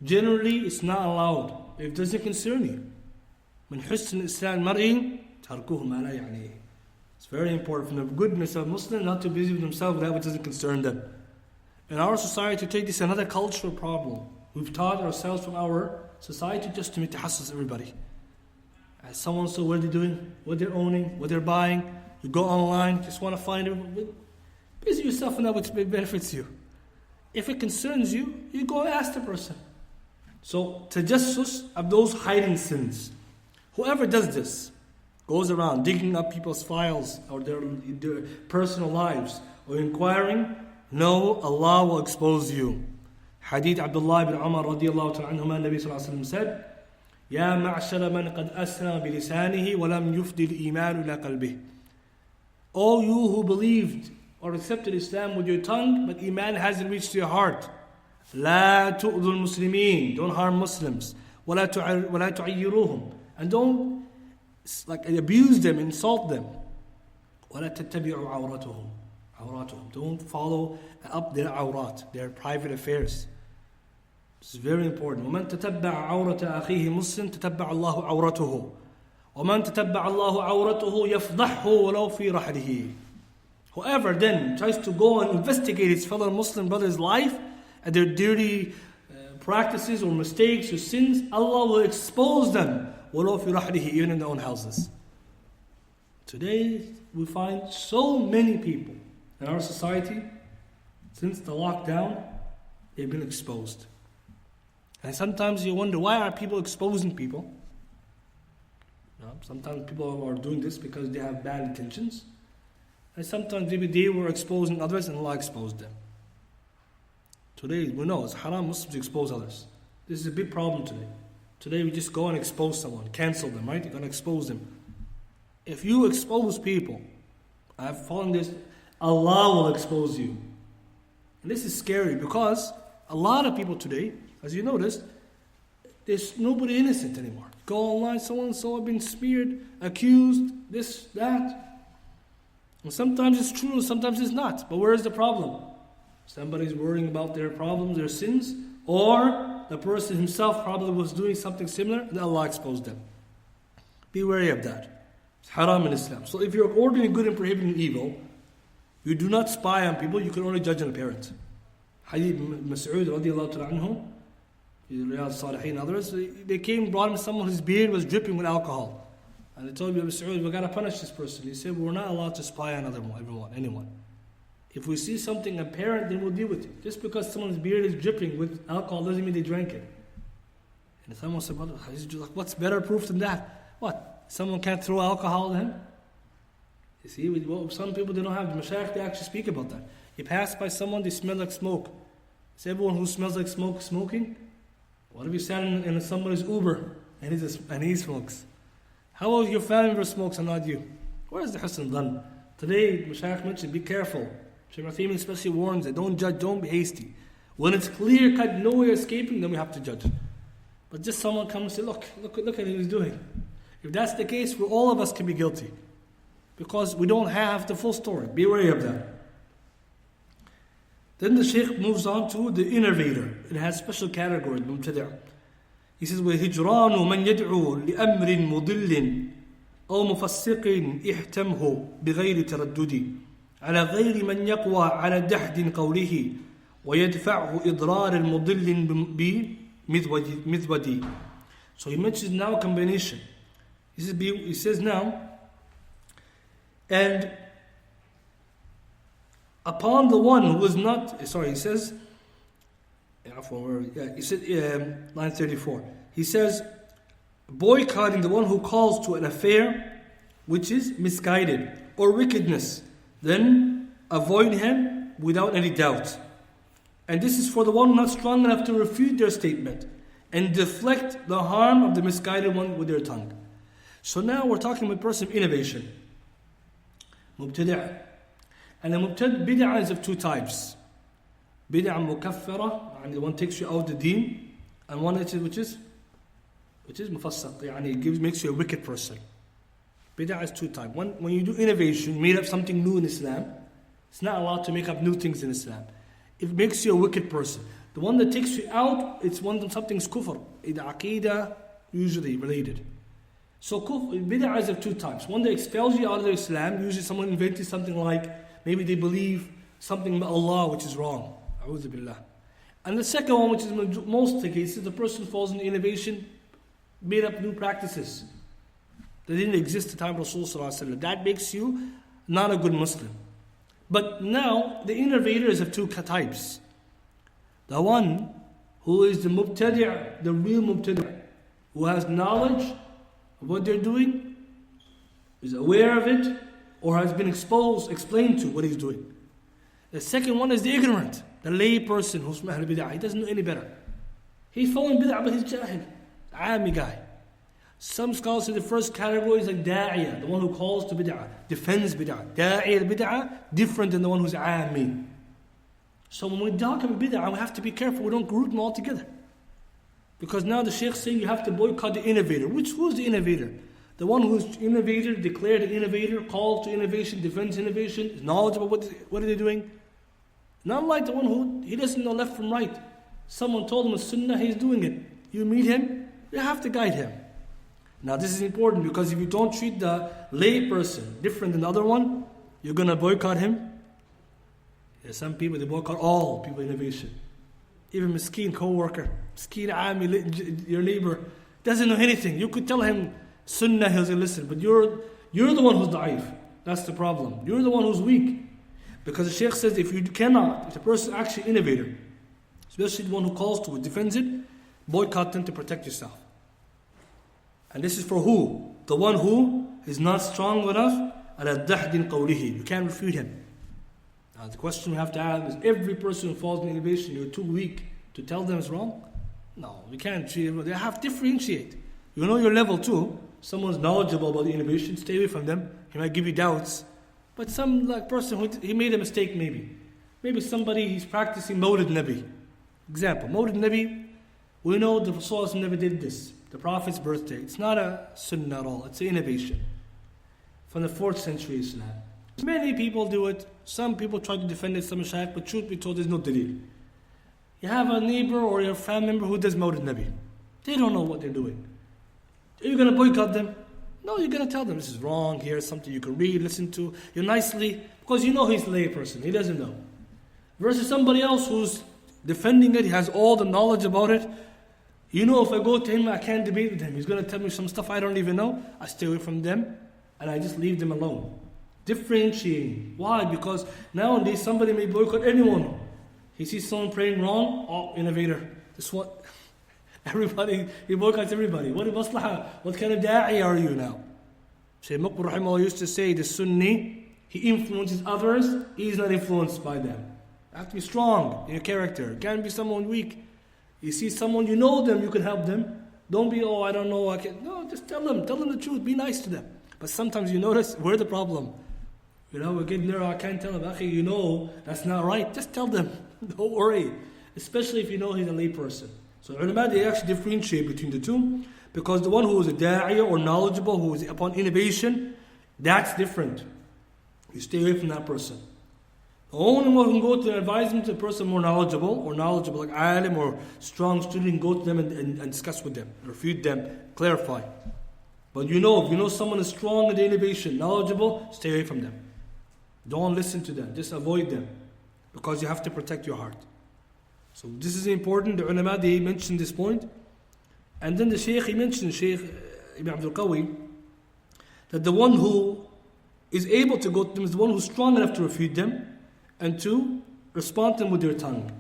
Generally, it's not allowed. It doesn't concern you. من حسن إسلام المرء تركه ما لا يعنيه. It's very important from the goodness of Muslims not to be busy with themselves with that which doesn't concern them. In our society today, this is another cultural problem. We've taught ourselves from our society just to make tahassus everybody. As someone saw what they're doing, what they're owning, what they're buying. You go online, just want to find it. Busy yourself in that which benefits you. If it concerns you, you go and ask the person. So, tajassus of those hiding sins. Whoever does this, goes around digging up people's files or their personal lives or inquiring, no, Allah will expose you. Hadith Abdullah ibn Umar radiyallahu ta'ala anhuma, Nabi sallallahu alayhi wa sallam said, يا معشر من قد أسلم بلسانه ولم يفضي الإيمان إلى قلبه. All you who believed or accepted Islam with your tongue, but Iman hasn't reached your heart. لا تؤذوا المسلمين. Don't harm Muslims. ولا تعيروهم. And don't abuse them, insult them. ولا تتبعوا عوراتهم. Don't follow up their awrat, their private affairs. This is very important. ومن تتبع عورة أخيه مسلم تتبع الله عورته. ومن تتبع الله عورته يفضحه ولو في رحله. Whoever then tries to go and investigate his fellow Muslim brother's life and their dirty practices or mistakes or sins, Allah will expose them ولو في رحله, even in their own houses. Today we find so many people in our society, since the lockdown, they've been exposed. And sometimes you wonder, why are people exposing people? Sometimes people are doing this because they have bad intentions. And sometimes maybe they were exposing others and Allah exposed them. Today, we know it's haram Muslims to expose others. This is a big problem today. Today we just go and expose someone, cancel them, right? You're going to expose them. If you expose people, I've found this, Allah will expose you. And this is scary because a lot of people today, as you noticed, there's nobody innocent anymore. Go online, so-and-so have been smeared, accused, this, that. And sometimes it's true, sometimes it's not. But where is the problem? Somebody's worrying about their problems, their sins, or the person himself probably was doing something similar and Allah exposed them. Be wary of that. It's haram in Islam. So if you're ordering good and prohibiting evil, you do not spy on people, you can only judge an appearance. Hadith Mas'ud radiallahu ta'ala anhu, Riyadh Salihin and others, they came, brought him someone whose beard was dripping with alcohol. And they told me, Mas'ud, we've got to punish this person. He said, we're not allowed to spy on anyone. If we see something apparent, then we'll deal with it. Just because someone's beard is dripping with alcohol doesn't mean they drank it. And someone said, what's better proof than that? What? Someone can't throw alcohol then? You see, some people, they don't have the mashayikh, they actually speak about that. You pass by someone, they smell like smoke. Is everyone who smells like smoke smoking? What if you sat in somebody's Uber and he smokes? How about your family member smokes and not you? Where is the husn done? Today, mashayikh mentioned, be careful. Shaykh Uthaymin especially warns that don't judge, don't be hasty. When it's clear cut, no way escaping, then we have to judge. But just someone comes and say, look at what he's doing. If that's the case, all of us can be guilty. Because we don't have the full story. Be wary of that. Then the Shaykh moves on to the innovator. It has special categories. He says, وَهِجْرَانُ مَنْ يَدْعُو لِأَمْرٍ مُضِلٍ أو مفسق احتمه بغير تردد على غير من يقوى على دحد قوله ويدفعه إضرار المضل بمذود. So he mentions now a combination. He says now, and upon the one who is not, he says, line 34. He says, boycotting the one who calls to an affair which is misguided or wickedness, then avoid him without any doubt. And this is for the one not strong enough to refute their statement and deflect the harm of the misguided one with their tongue. So now we're talking about a person of innovation. Mubtadi'. And the bid'ah is of two types. Bid'ah mukaffara, and the one takes you out of the deen, and one which is mufassaq, it makes you a wicked person. Bid'ah is two types. One, when you do innovation, made up something new in Islam, it's not allowed to make up new things in Islam. It makes you a wicked person. The one that takes you out, it's something's kufr. It's aqidah, usually related. So bid'ah is of two types. One that expels you out of Islam, usually someone invented something like, maybe they believe something about Allah which is wrong. A'udhu billah. And the second one, which is in most of the cases, the person falls into innovation, made up new practices that didn't exist at the time of Rasulullah. That makes you not a good Muslim. But now, the innovator is of two types. The one who is the mubtadi', the real mubtadi', who has knowledge of what they're doing, is aware of it, or has been explained to what he's doing. The second one is the ignorant, the lay person who's from Ahl Bid'ah. He doesn't know any better. He's following Bid'ah, but he's jahil, ami guy. Some scholars say the first category is like da'iyah, the one who calls to Bid'ah, defends Bid'ah. Da'iyah al-Bid'ah, different than the one who's ami. So when we talk about Bid'ah, we have to be careful we don't group them all together. Because now the Shaykh's saying you have to boycott the innovator. Who's the innovator? The one who's innovator, declared an innovator, called to innovation, defends innovation, is knowledgeable what are they doing. Not like the one who, he doesn't know left from right. Someone told him a sunnah, he's doing it. You meet him, you have to guide him. Now this is important because if you don't treat the lay person different than the other one, you're going to boycott him. There's some people, they boycott all people innovation. Even miskeen co-worker, miskeen ami, your neighbor, doesn't know anything. You could tell him sunnah, he'll say listen, but you're the one who's da'if. That's the problem. You're the one who's weak. Because the Shaykh says if the person is actually innovator, especially the one who calls to it, defends it, boycott them to protect yourself. And this is for who? The one who is not strong enough على دحد قوله. You can't refute him. Now the question we have to ask is, every person who falls in innovation, you're too weak to tell them it's wrong? No, we can't treat them. They have to differentiate. You know your level too. Someone's knowledgeable about the innovation, stay away from them. He might give you doubts. But some person who he made a mistake maybe. Maybe somebody, he's practicing Mawlid Nabi. Example, Mawlid Nabi, we know the Rasul never did this. The Prophet's birthday. It's not a sunnah at all. It's an innovation. From the 4th century Islam. Many people do it. Some people try to defend it, some shaykh, but truth be told, there's no dalil. You have a neighbor or your family member who does Mawlid Nabi. They don't know what they're doing. Are you going to boycott them? No, you're going to tell them this is wrong, here's something you can read, listen to, you nicely, because you know he's a lay person, he doesn't know. Versus somebody else who's defending it, he has all the knowledge about it. You know if I go to him, I can't debate with him. He's going to tell me some stuff I don't even know. I stay away from them, and I just leave them alone. Differentiating. Why? Because nowadays somebody may boycott anyone. He sees someone praying wrong, oh, innovator. This one. Everybody, he boycotts everybody. What maslaha? What kind of da'i are you now? Shaykh Muqbil Rahimahullah used to say, the Sunni, he influences others, he's not influenced by them. You have to be strong in your character. You can't be someone weak. You see someone, you know them, you can help them. Don't be, oh, I don't know, I can't. No, just tell them the truth, be nice to them. But sometimes you notice, we're the problem. You know, we're getting there, I can't tell them, akhi, you know, that's not right. Just tell them, don't worry. Especially if you know he's a lay person. So ulama, they actually differentiate between the two. Because the one who is a da'iyah or knowledgeable, who is upon innovation, that's different. You stay away from that person. The only one who can go to and advise them to a person more knowledgeable, like alim or strong student, go to them and discuss with them, refute them, clarify. But if you know someone is strong in the innovation, knowledgeable, stay away from them. Don't listen to them, just avoid them. Because you have to protect your heart. So this is important. The ulama, they mentioned this point. And then the Shaykh, he mentioned, Shaykh Ibn Abdul Qawwi, that the one who is able to go to them is the one who's strong enough to refute them and to respond to them with their tongue.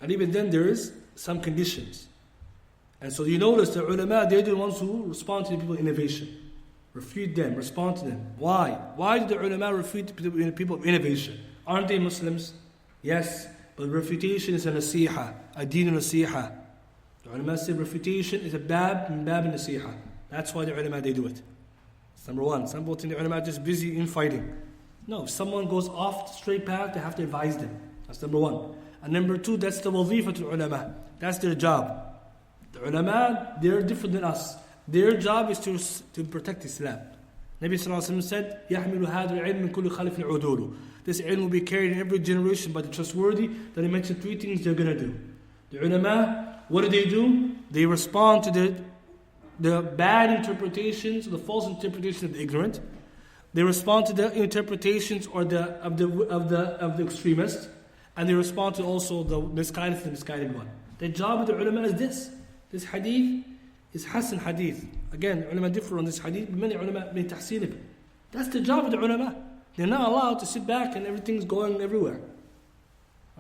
And even then there is some conditions. And so you notice the ulama, they're the ones who respond to the people of innovation. Refute them, respond to them. Why? Why do the ulama refute the people of innovation? Aren't they Muslims? Yes, but refutation is a nasiha, a deen nasiha. The ulama say refutation is a bab nasiha. That's why the ulama, they do it. That's number one. Some people think the ulama are just busy in fighting. No, if someone goes off the straight path, they have to advise them. That's number one. And number two, that's the wazifa to ulama. That's their job. The ulama, they're different than us. Their job is to protect Islam. Nabi Sallallahu Alaihi Wasallam said, يَحْمِلُ هَذَا الْعِلْمِ مِنْ كُلِّ خَلِفٍ عُدُولُ. This ilm will be carried in every generation by the trustworthy. That he mentioned three things they're going to do. The ulama, what do? They respond to the bad interpretations, the false interpretations of the ignorant. They respond to the interpretations of the extremists, and they respond to also the misguided and misguided one. The job of the ulama is this. This hadith is Hasan hadith. Again, ulama differ on this hadith. Many ulama may tahsin it. That's the job of the ulama. They're not allowed to sit back and everything's going everywhere.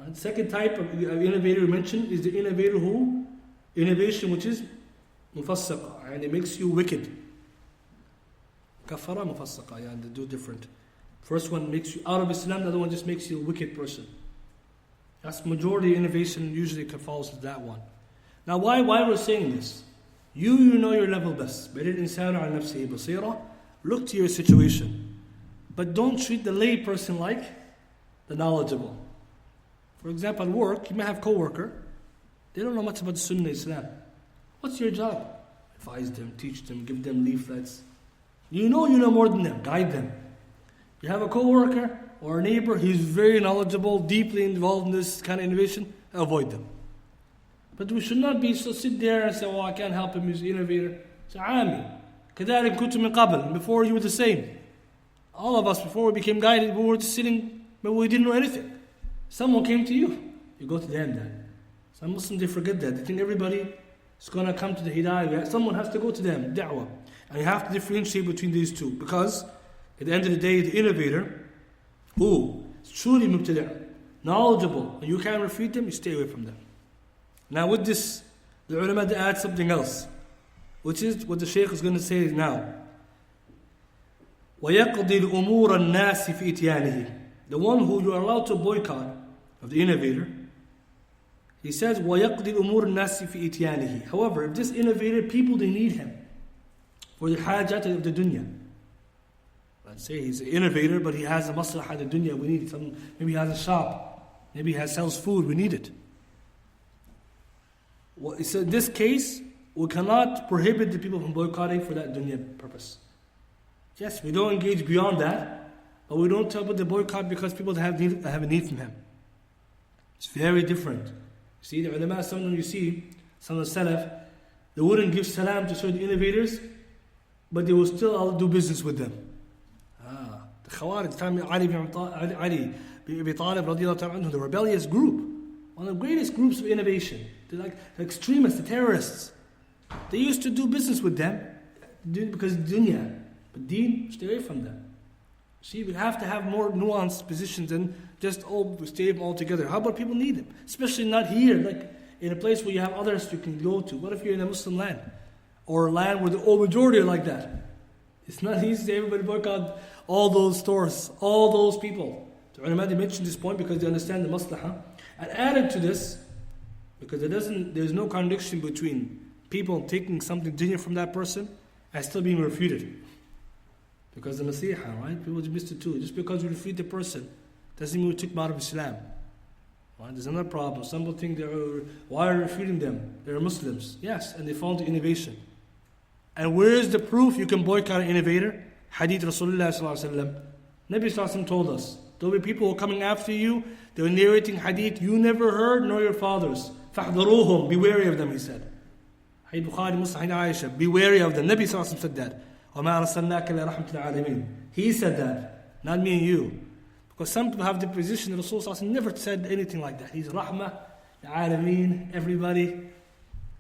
The second type of innovator we mentioned is the innovation which is mufassaqa, and it makes you wicked. Kafara mufassaqa, they do different. First one makes you out of Islam, the other one just makes you a wicked person. That's majority innovation usually falls to that one. Now why we're saying this? You know your level best. بَلِ الْإِنسَانُ عَلَى نَفْسِهِ بَصِيرًا. Look to your situation. But don't treat the lay person like the knowledgeable. For example, at work, you may have co-worker. They don't know much about the Sunnah Islam. What's your job? Advise them, teach them, give them leaflets. You know more than them. Guide them. You have a co-worker or a neighbor, he's very knowledgeable, deeply involved in this kind of innovation, avoid them. But we should not be so sit there and say, oh, I can't help him, he's an innovator. Say, Ami, كَذَلِكَ كُنْتُم مِّن قَبْلِ. Before you were the same. All of us, before we became guided, we were just sitting, but we didn't know anything. Someone came to you. You go to them then. Some Muslims, they forget that. They think everybody is going to come to the hidayah. Someone has to go to them, da'wah. And you have to differentiate between these two. Because at the end of the day, the innovator, who is truly mubtadi', knowledgeable, and you can't refute them, you stay away from them. Now with this, the ulama add something else, which is what the Shaykh is going to say now. وَيَقْضِي الْأُمُورَ النَّاسِ فِي إِتْيَانِهِ. The one who you are allowed to boycott, of the innovator, he says, وَيَقْضِي الْأُمُورَ النَّاسِ فِي إِتْيَانِهِ. However, if this innovator, people, they need him for the hajat of the dunya. Let's say he's an innovator, but he has a maslahah of the dunya, we need some. Maybe he has a shop, maybe he sells food, we need it. Well, he said, in this case, we cannot prohibit the people from boycotting for that dunya purpose. Yes, we don't engage beyond that, but we don't talk about the boycott because people have a need from him. It's very different. See, the ulama, sometimes you see, some of the salaf, they wouldn't give salam to certain innovators, but they will still do business with them. The Khawarij, time Ali ibn Abi Talib, the rebellious group, one of the greatest groups of innovation. They're like the extremists, the terrorists. They used to do business with them because dunya. But deen, stay away from them. See, we have to have more nuanced positions than just, stay them all together. How about people need them? Especially not here, like in a place where you have others you can go to. What if you're in a Muslim land? Or a land where the old majority are like that? It's not easy to everybody boycott all those stores, all those people. The ulama, they mention this point because they understand the maslahah. And added to this, because there's no contradiction between people taking something different from that person and still being refuted. Because the nasiha, right? People just missed it too. Just because we refute the person doesn't mean we took them out of Islam. Right? There's another problem. Some people think why are we refuting them? They're Muslims. Yes, and they fall into innovation. And where is the proof you can boycott an innovator? Hadith Rasulullah sallallahu alaihi wasallam. Nabi sallallahu alaihi wasallam told us, there will be people who are coming after you, they were narrating hadith you never heard, nor your fathers. فَاحْذَرُوهُمْ, be wary of them, he said. Hadith Bukhari, Muslim, Hadith Aisha, be wary of them. Nabi sallallahu alaihi wasallam said that. وَمَا أَرْسَلْنَاكَ إِلَّا رَحْمَةً لِلْعَالَمِينَ. He said that, not me and you. Because some people have the position that Rasul sallallahu alaihi wasallam never said anything like that. He's rahmah, العالمين, everybody.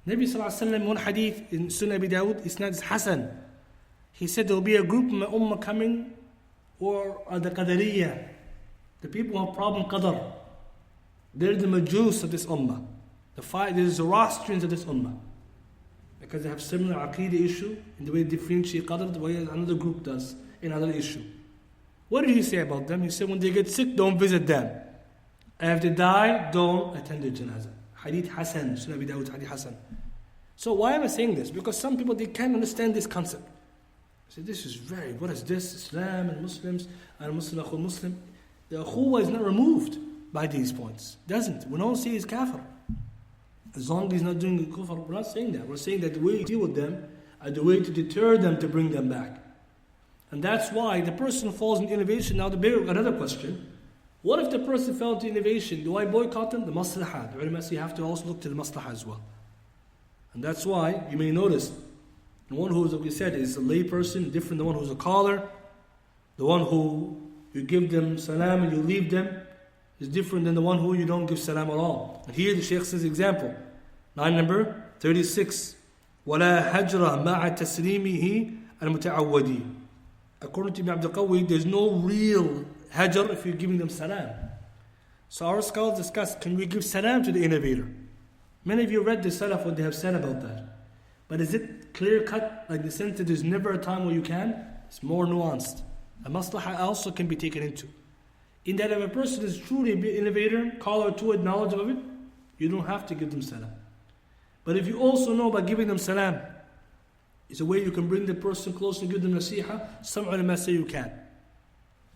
Nabi sallallahu alaihi wasallam, one hadith in Sunnah Abi Dawud, isnad is Hasan. He said there will be a group of my ummah coming, or the Qadariyya, the people who have problem Qadar. They're the Majus of this ummah. They're the Zoroastrians of this ummah. Because they have similar Aqidah issue in the way they differentiate Qadar the way another group does in another issue. What did he say about them? He said when they get sick, don't visit them. And if they die, don't attend their janazah. Hadith Hasan, Sunnah Abi Dawud, Hadith Hasan. So why am I saying this? Because some people, they can't understand this concept. They say, this is very, what is this? Islam and Muslims, and Muslim, Akhul Muslim. The Akhuwa is not removed by these points. Doesn't. We don't say he's kafir. As long as he's not doing the kufr, we're not saying that. We're saying that the way to deal with them, are the way to deter them to bring them back. And that's why the person who falls into innovation, now another question, what if the person fell into innovation? Do I boycott them? The maslahah. The ulama say you have to also look to the maslahah as well. And that's why you may notice the one who, as we said, is a lay person, different than the one who's a caller. The one who you give them salam and you leave them is different than the one who you don't give salam at all. And here the Shaykh says example. Line number 36. وَلَا هَجْرَ مَعَ تَسْلِيمِهِ الْمُتَعَوَّدِي. According to Ibn Abdul Qawwi, there's no real hajr if you're giving them salam. So our scholars discuss, can we give salam to the innovator? Many of you read the salaf, what they have said about that. But is it clear cut, like the sense that there's never a time where you can? It's more nuanced. A maslahah also can be taken into. In that if a person is truly an innovator, caller to it, knowledge of it, you don't have to give them salam. But if you also know by giving them salam, it's a way you can bring the person close and give them nasiha, some ulama say you can.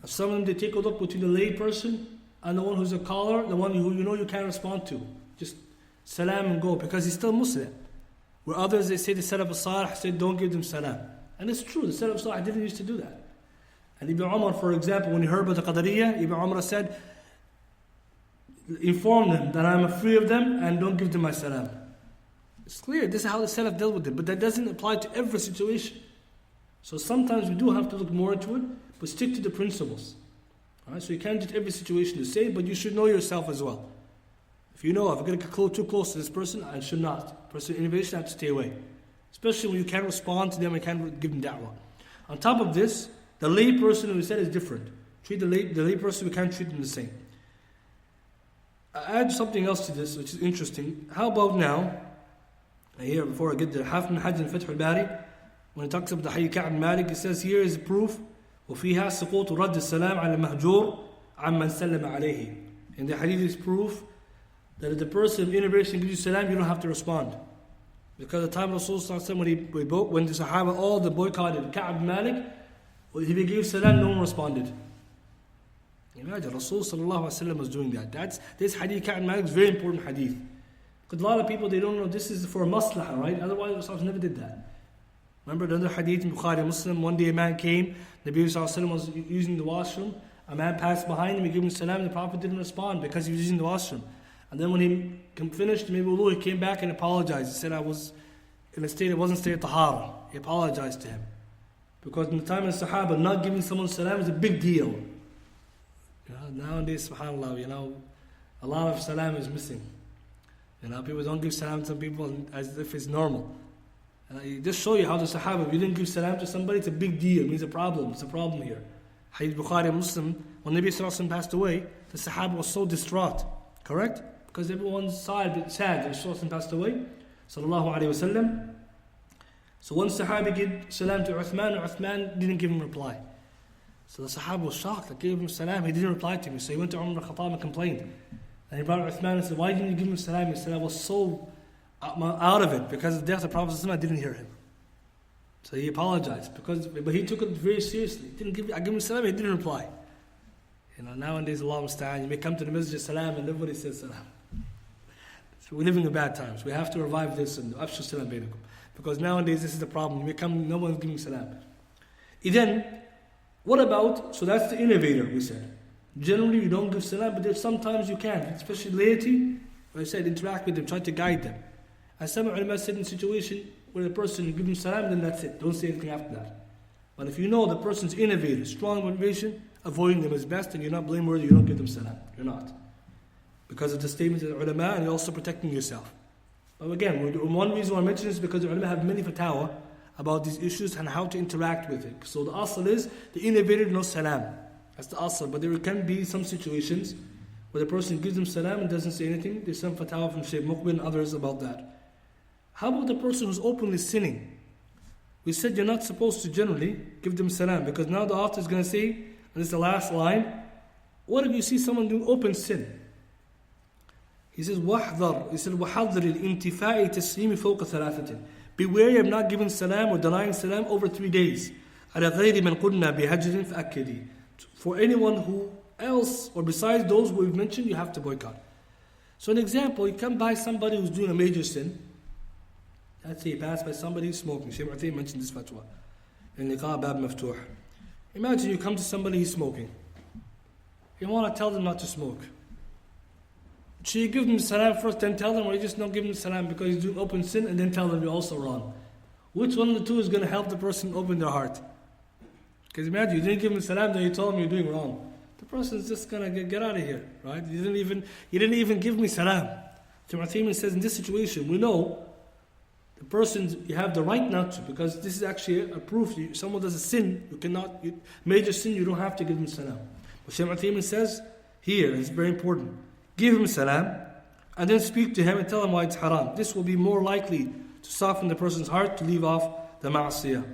And some of them, they take a look between the lay person and the one who's a caller, the one who you know you can't respond to. Just salam and go, because he's still Muslim. Where others, they say the Salaf al-Salih said, don't give them salam. And it's true, the Salaf al-Salih didn't used to do that. And Ibn Umar, for example, when he heard about the Qadariyya, Ibn Umar said, inform them that I'm free of them and don't give them my salam. It's clear, this is how the Salaf dealt with it, but that doesn't apply to every situation. So sometimes we do have to look more into it, but stick to the principles. Alright, so you can't get every situation the same, but you should know yourself as well. If you know, if I'm going to get too close to this person, I should not. Person innovation, I have to stay away. Especially when you can't respond to them and can't give them da'wah. On top of this, the lay person, we said, is different. Treat the lay person, we can't treat them the same. I add something else to this, which is interesting. How about now, here before I get there, Hafid ibn Hajj and Fath al-Bari, when he talks about the Hayy Ka'b Malik, he says here is proof, وَفِيهَا سُقُوطُ رَدِّ السَّلَامِ عَلَى الْمَهْجُورِ عَمَّنْ سَلَّمَ عَلَيْهِ. In the hadith is proof that if the person of innovation gives you salam, you don't have to respond. Because at the time of Rasulullah, when the Sahaba all the boycotted Ka'b Malik, if he gave salam, no one responded. Imagine, Rasulullah was doing that. This hadith Ka'b Malik is very important hadith. Because a lot of people, they don't know this is for a maslahah, right? Otherwise, Rasulullah never did that. Remember another hadith in Bukhari Muslim, one day a man came, the Nabi was using the washroom, a man passed behind him, he gave him salam, the Prophet didn't respond because he was using the washroom. And then when he finished, maybe he came back and apologized. He said, I was in a state, it wasn't state of tahara. He apologized to him. Because in the time of the Sahaba, not giving someone salam is a big deal. Nowadays, subhanAllah, a lot of salam is missing. People don't give salam to some people as if it's normal. Just show you how the Sahaba, if you didn't give salam to somebody, it's a big deal. It means a problem. It's a problem here. Hadith Bukhari Muslim, when Nabi Sallallahu Alaihi Wasallam passed away, the Sahaba was so distraught. Correct? Because everyone saw it sad that Rasulullah passed away. Sallallahu Alaihi Wasallam. So one Sahabi gave salam to Uthman, and Uthman didn't give him a reply. So the Sahaba was shocked. I gave him salam, he didn't reply to me. So he went to Umar al-Khattab and complained. And he brought Uthman and said, why didn't you give him salam? He said, I was so out of it because of the death of the Prophet, I didn't hear him. So he apologized, but he took it very seriously. I gave him salam, he didn't reply. Nowadays, Allah musta'an, you may come to the masjid salam and everybody says salam. So we're living in bad times. We have to revive this and afshu salam bainakum. Because nowadays this is the problem. No one's giving salam. Then, what about, so that's the innovator, we said. Generally you don't give salam, but there's sometimes you can, especially laity. I said interact with them, try to guide them. And some ulama said in a situation where the person, you give them salam, then that's it. Don't say anything after that. But if you know the person's innovator, strong motivation, avoiding them is best, and you're not blameworthy, you don't give them salam. You're not. Because of the statements of the ulama, and you're also protecting yourself. But again, one reason why I mention this is because the ulama have many fatwa about these issues and how to interact with it. So the asl is, the innovator knows salam. That's the asl. But there can be some situations where the person gives them salam and doesn't say anything. There's some fatwa from Shaykh Muqbil and others about that. How about the person who's openly sinning? We said you're not supposed to generally give them salam, because now the author is going to say, and this is the last line, what if you see someone doing open sin? He says, وَحْذَرْ. He said, وَحَذْرِ الْإِنْتِفَاءِ تَسْلِيمِ فَوْقَ ثَلَاثَةٍ. Beware of not giving salam or denying salam over 3 days. عَلَى غَيْرِ مَنْ قُلْنَا بِهَجْرٍ فَأَكِّدِي. For anyone who else, or besides those we've mentioned, you have to boycott. So an example, you come by somebody who's doing a major sin. Let's say you pass by somebody who's smoking. Shaykh Mu'taym mentioned this fatwa. In liqa bab maftuh. Imagine you come to somebody who's smoking. You want to tell them not to smoke. Should you give them salam first, then tell them, or you just don't give them salam because he's doing open sin, and then tell them you're also wrong? Which one of the two is going to help the person open their heart? Because imagine, you didn't give them salam, then you told them you're doing wrong. The person's just going to get out of here, right? You didn't even give me salam. So Mu'taym says, in this situation, we know the person, you have the right not to, because this is actually a proof. Someone does a sin, major sin, you don't have to give them salam. But Shaykh Mu'taym says, here, it's very important. Give him salam, and then speak to him and tell him why it's haram. This will be more likely to soften the person's heart to leave off the ma'asiyah.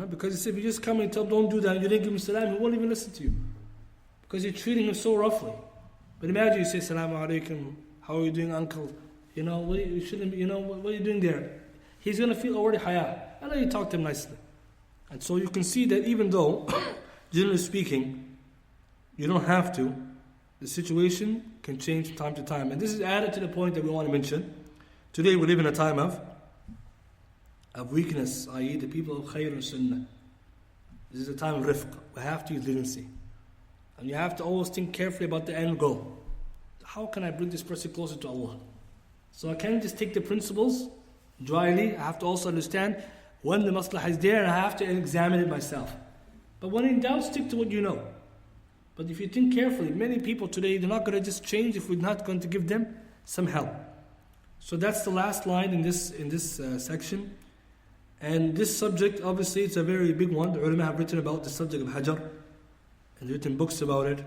Because if you just come and tell him, don't do that, and you didn't give him salam, he won't even listen to you. Because you're treating him so roughly. But imagine you say, Salaam alaikum, how are you doing, uncle? What are you doing there? He's going to feel already haya. And then you talk to him nicely. And so you can see that even though, generally speaking, you don't have to, the situation can change from time to time. And this is added to the point that we want to mention. Today we live in a time of weakness, i.e. the people of khayr and sunnah. This is a time of rifq. We have to use leniency. And you have to always think carefully about the end goal. How can I bring this person closer to Allah? So I can't just take the principles dryly. I have to also understand when the maslahah is there, and I have to examine it myself. But when in doubt, stick to what you know. But if you think carefully, many people today, they're not going to just change if we're not going to give them some help. So that's the last line in this section. And this subject, obviously, it's a very big one. The ulama have written about the subject of hajar, and written books about it,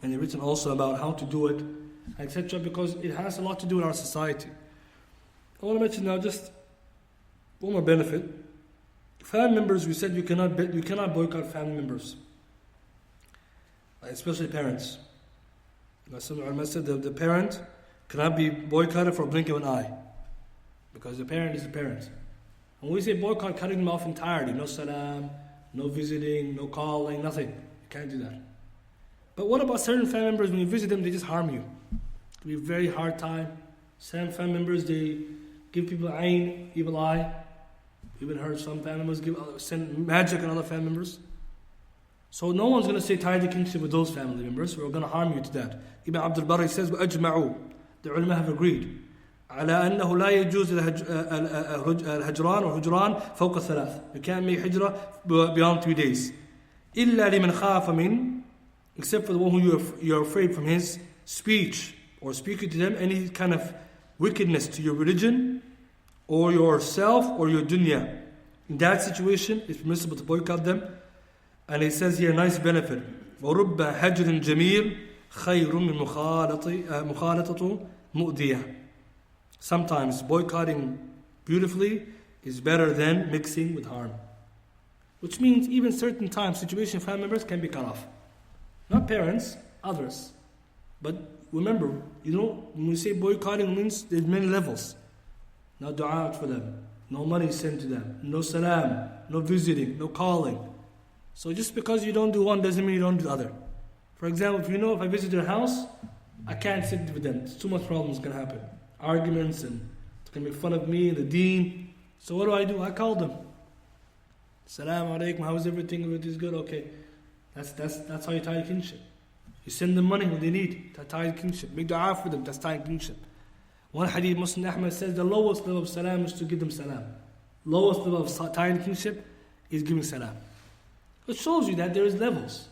and they've written also about how to do it, etc., because it has a lot to do with our society. I want to mention now just one more benefit. Family members, we said you cannot boycott family members, especially parents. Some ulama said that the parent cannot be boycotted for a blink of an eye, because the parent is the parent. And when we say boycott, cutting them off entirely, no salam, no visiting, no calling, nothing. You can't do that. But what about certain family members? When you visit them, they just harm you. It can be a very hard time. Some family members, they give people ayn, evil eye. Even heard some family members send magic on other family members. So no one's going to say tie the kinship with those family members. We're going to harm you to that. Ibn Abdul Qaadir says, وَأَجْمَعُوا. The ulama have agreed. على أنه لا يجوز الهجران or هجران فوق ثلاث. You can't make hijrah beyond 3 days. إلا لمن خاف من, except for the one who you're afraid from his speech, or speaking to them any kind of wickedness to your religion or yourself or your dunya. In that situation, it's permissible to boycott them. And it says here a nice benefit. وَرُبَّ حَجْرٍ جَمِيلٍ خَيْرٌ مِّن مُخَالَطَةُ مُؤْدِيَةٍ. Sometimes boycotting beautifully is better than mixing with harm. Which means even certain times, situation family members can be cut off. Not parents, others. But remember, when we say boycotting, it means there's many levels. No dua for them, no money sent to them, no salam, no visiting, no calling. So just because you don't do one doesn't mean you don't do the other. For example, if I visit their house, I can't sit with them. Too much problems can happen. Arguments and going to make fun of me and the deen. So what do? I call them. Assalamu alaikum, how's everything? Everything's good? Okay. That's how you tie kinship. You send them money when they need to tie kinship. Make dua for them, that's tying kinship. One hadith, Muslim Ahmad says the lowest level of salam is to give them salam. Lowest level of tying kinship is giving salam. It shows you that there is levels.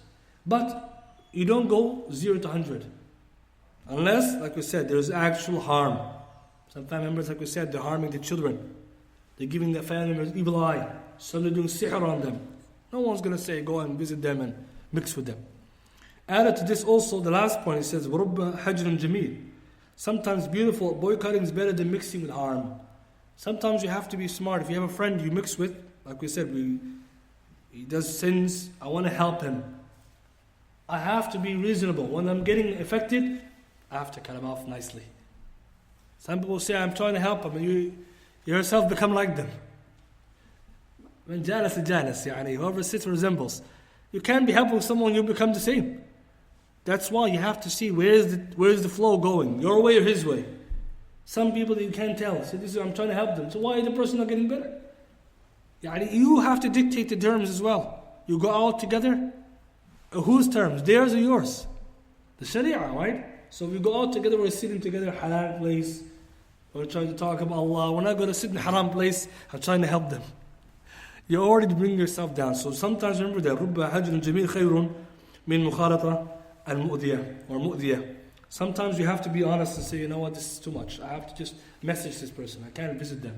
But you don't go 0 to 100. Unless, like we said, there is actual harm. Some family members, like we said, they're harming the children. They're giving their family members evil eye. Some are doing sihr on them. No one's going to say, go and visit them and mix with them. Added to this also, the last point, it says, وَرُبَّ حَجْرٌ جَمِيلٌ. Sometimes beautiful, boycotting is better than mixing with harm. Sometimes you have to be smart. If you have a friend you mix with, like we said, he does sins, I want to help him. I have to be reasonable. When I'm getting affected, I have to cut him off nicely. Some people say, I'm trying to help him, and you yourself become like them. When jalas is jalas, whoever sits resembles. You can't be helping someone, you become the same. That's why you have to see where's the flow going, your way or his way. Some people you can't tell. So I'm trying to help them. So why is the person not getting better? You have to dictate the terms as well. You go out together. Whose terms? Theirs or yours? The Sharia, right? So we go out together, we're sitting together, halal place. We're trying to talk about Allah. We're not going to sit in a haram place. I'm trying to help them. You already bring yourself down. So sometimes remember that رُبَّ حَجْرٌ جَمِيلٌ خَيْرٌ مِنْ مُخَالَطَةٍ الْمُؤْذِيَةِ or مُؤْذِيَةٍ. Sometimes you have to be honest and say, you know what, this is too much. I have to just message this person. I can't visit them.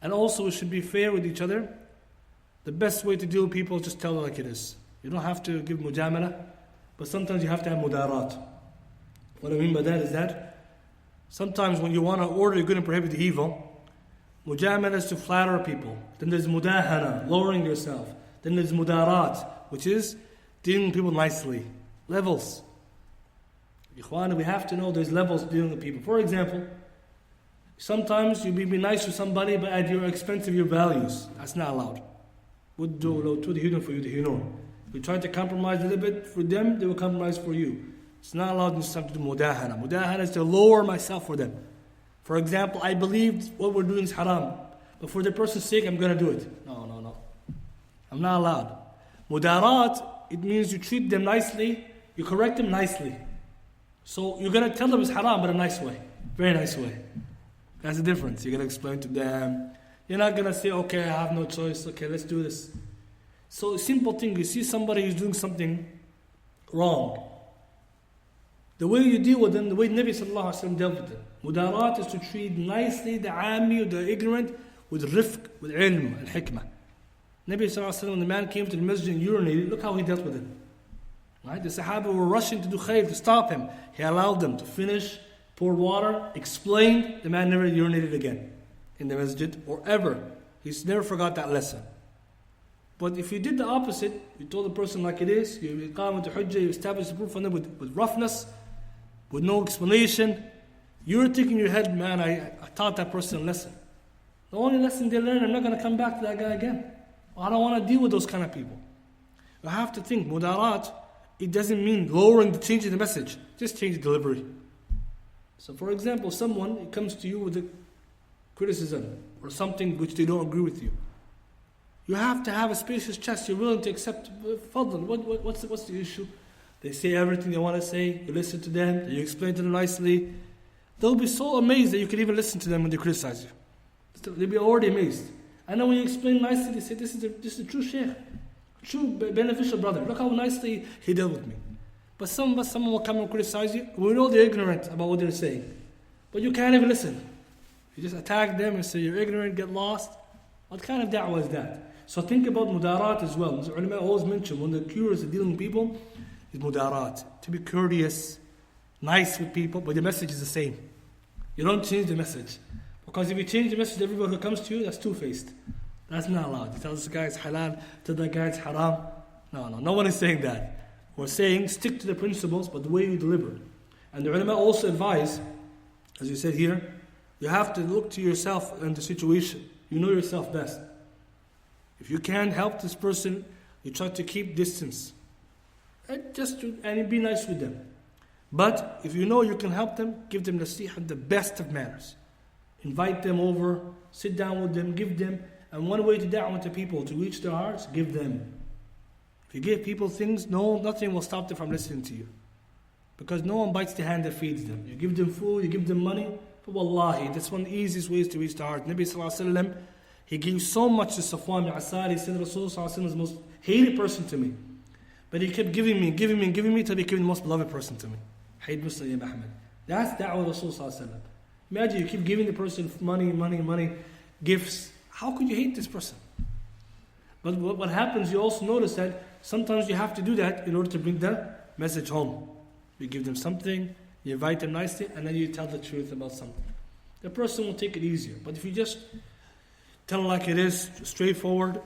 And also we should be fair with each other. The best way to deal with people is just tell them like it is. You don't have to give mujamala, but sometimes you have to have mudarat. What I mean by that is that sometimes when you want to order good and prohibit the evil, mujamala is to flatter people. Then there's mudahana, lowering yourself. Then there's mudarat, which is dealing with people nicely. Levels. Ikhwan, we have to know there's levels dealing with people. For example, sometimes you be nice to somebody, but at your expense of your values. That's not allowed. You try to compromise a little bit for them, they will compromise for you. It's not allowed in Islam to do mudahana. Mudahana is to lower myself for them. For example, I believe what we're doing is haram, but for the person's sake, I'm going to do it. No. I'm not allowed. Mudarat, it means you treat them nicely, you correct them nicely. So you're going to tell them it's haram, but a nice way. Very nice way. That's the difference. You're going to explain to them. You're not going to say, okay, I have no choice. Okay, let's do this. So a simple thing, you see somebody who's doing something wrong. The way you deal with them, the way Nabi sallallahu alaihi wasallam dealt with them. Mudarat is to treat nicely the ami, the ignorant, with rifq, with ilm and hikmah. Nabi sallallahu alaihi wasallam, when the man came to the masjid and urinated, look how he dealt with him. Right? The Sahaba were rushing to do khayr, to stop him. He allowed them to finish, pour water, explained. The man never urinated again in the masjid or ever. He's never forgot that lesson. But if you did the opposite, you told the person like it is, you iqamah to hujjah, you established the proof on them with roughness, with no explanation, you're thinking in your head, man, I taught that person a lesson. The only lesson they learn, I'm not going to come back to that guy again. I don't want to deal with those kind of people. You have to think, mudarat, it doesn't mean changing the message, just change the delivery. So for example, someone comes to you with a criticism or something which they don't agree with you. You have to have a spacious chest. You're willing to accept. Fadl, what's the issue? They say everything they want to say. You listen to them. You explain to them nicely. They'll be so amazed that you can even listen to them when they criticize you. They'll be already amazed. And then when you explain nicely, they say, this is a true sheikh, true beneficial brother. Look how nicely he dealt with me. But someone will come and criticize you. We know they're ignorant about what they're saying. But you can't even listen. You just attack them and say you're ignorant, get lost. What kind of da'wah is that? So think about mudarat as well. The ulama always mention one of the cures of dealing with people is mudarat. To be courteous, nice with people, but the message is the same. You don't change the message. Because if you change the message to everyone who comes to you, that's two-faced. That's not allowed. You tell this guy it's halal, tell that guy it's haram. No one is saying that. We're saying stick to the principles, but the way you deliver. And the ulama also advise, as you said here, you have to look to yourself and the situation. You know yourself best. If you can't help this person, you try to keep distance. And be nice with them. But if you know you can help them, give them nasiha in the best of manners. invite them over, sit down with them, give them. And one way to da'wah to people, to reach their hearts, give them. If you give people things, nothing will stop them from listening to you. Because no one bites the hand that feeds them. You give them food, you give them money, but wallahi, that's one of the easiest ways to reach the heart. Nabi sallallahu alayhi wa sallam, he gave so much to Safwan bin Asal. He said Rasul sallallahu alayhi wa sallam was the most hated person to me. But he kept giving me till he became the most beloved person to me. Hayd Muslim Ibn Ahmed. That's da'wah Rasul sallallahu alayhi wa sallam. Imagine you keep giving the person money, gifts. How could you hate this person? But what happens, you also notice that sometimes you have to do that in order to bring the message home. You give them something, you invite them nicely, and then you tell the truth about something. The person will take it easier. But if you just tell them like it is, straightforward,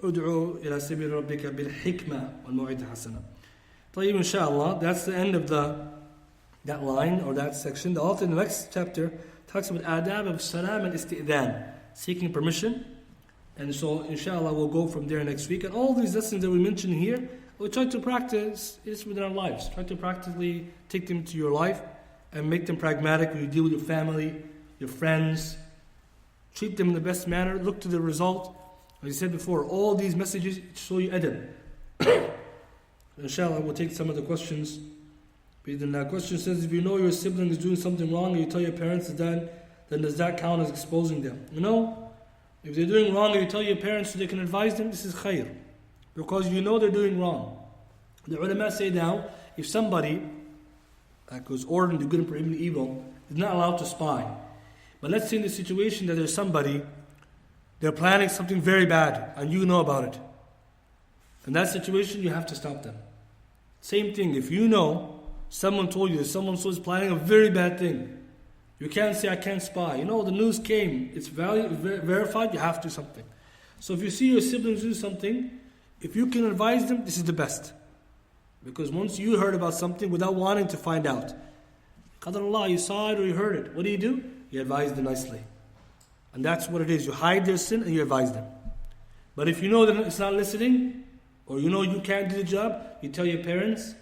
ادعو إلى سبيل ربك بالحكمة والموعظة الحسنة. طيب, inshallah, that's the end of that line or that section. The author in the next chapter talks about adab of salam and isti'dhan, seeking permission. And so, inshallah, we'll go from there next week. And all these lessons that we mentioned here, we'll try to practice this within our lives. Try to practically take them to your life and make them pragmatic when you deal with your family, your friends. Treat them in the best manner. Look to the result. As I said before, all these messages show you adab. Inshallah, we'll take some of the questions. The question says, if you know your sibling is doing something wrong and you tell your parents then does that count as exposing them? No. If they're doing wrong and you tell your parents so they can advise them, this is khair. Because you know they're doing wrong. The ulama say now, if somebody like was ordered to do good and prohibited evil, is not allowed to spy. But let's say in the situation that there's somebody, they're planning something very bad and you know about it. In that situation, you have to stop them. Same thing, if you know someone told you that someone is planning a very bad thing, you can't say, I can't spy. You know, the news came, it's verified, you have to do something. So if you see your siblings do something, if you can advise them, this is the best. Because once you heard about something without wanting to find out, Qadar Allah, you saw it or you heard it, what do? You advise them nicely. And that's what it is. You hide their sin and you advise them. But if you know that it's not listening, or you know you can't do the job, you tell your parents,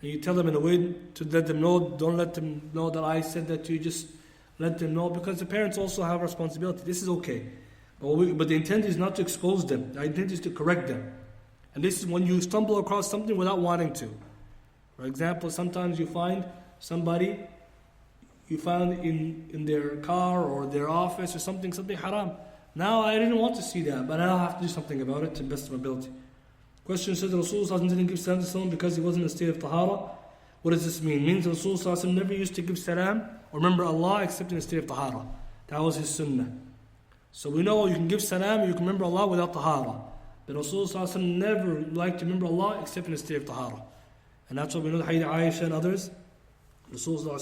and you tell them in a way to let them know, don't let them know that I said that to you, just let them know, because the parents also have a responsibility. This is okay. But the intent is not to expose them. The intent is to correct them. And this is when you stumble across something without wanting to. For example, sometimes you find somebody, you found in their car or their office or something haram. Now I didn't want to see that, but now I have to do something about it to the best of my ability. Question says Rasul didn't give salam to someone because he wasn't in a state of tahara. What does this mean? It means Rasul never used to give salam or remember Allah except in a state of tahara. That was his sunnah. So we know you can give salam, you can remember Allah without tahara. But Rasul never liked to remember Allah except in a state of tahara. And that's why we know the hadith of Aisha and others. Rasul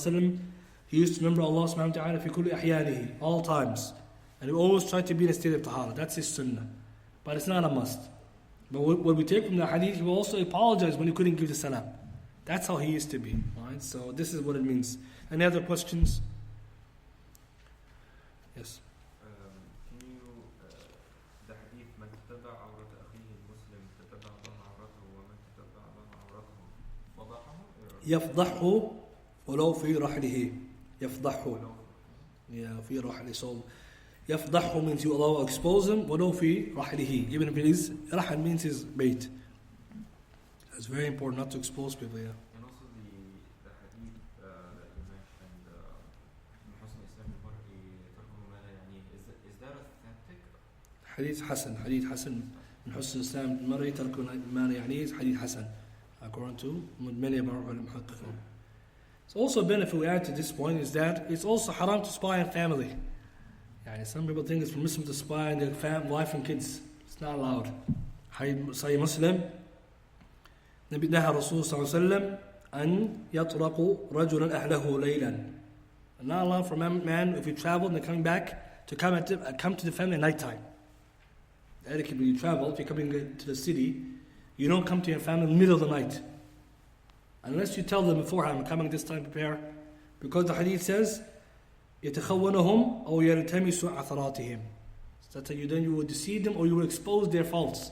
he used to remember Allah subhanahu wa ta'ala fi kulli ahyanihi, all times. And he always tried to be in a state of tahara. That's his sunnah. But it's not a must. But what we take from the hadith, he will also apologize when he couldn't give the salam. That's how he used to be. Right? So this is what it means. Any other questions? Yes. Can you, the hadith, من تتبع عورة أخيه المسلم تتبع الله عورته ومن تتبع الله عورته يفضحه ولو في رحله. يفضحه. Yeah, في رحله. So يفضحه means you allow to expose him ولو في رحله. Even if it is, رحل means his bait. It's very important not to expose people, yeah. And also the hadith that you mentioned, من حسن إسلام المرء تركه ما لا يعنيه, is that authentic? حديث حسن, حديث حسن من حسن إسلام المرء تركه ما لا يعنيه, حديث حسن, according to many of our المحققين. So also a benefit we add to this point is that it's also haram to spy on family. يعني some people think it's permissible to spy on their wife and kids. It's not allowed. Sahih Muslim, نبي نهى الرسول صلى الله عليه وسلم أن يطرق رجلا أهله ليلا. Not allowed for a man, if you travel and they're coming back, to come to the family at night time. The etiquette when you travel, if you're coming to the city, you don't come to your family in the middle of the night. Unless you tell them beforehand, I'm coming this time, prepare. Because the hadith says, يتخونهم أو يلتمس عثراتهم. So that's how you will deceive them or you will expose their faults.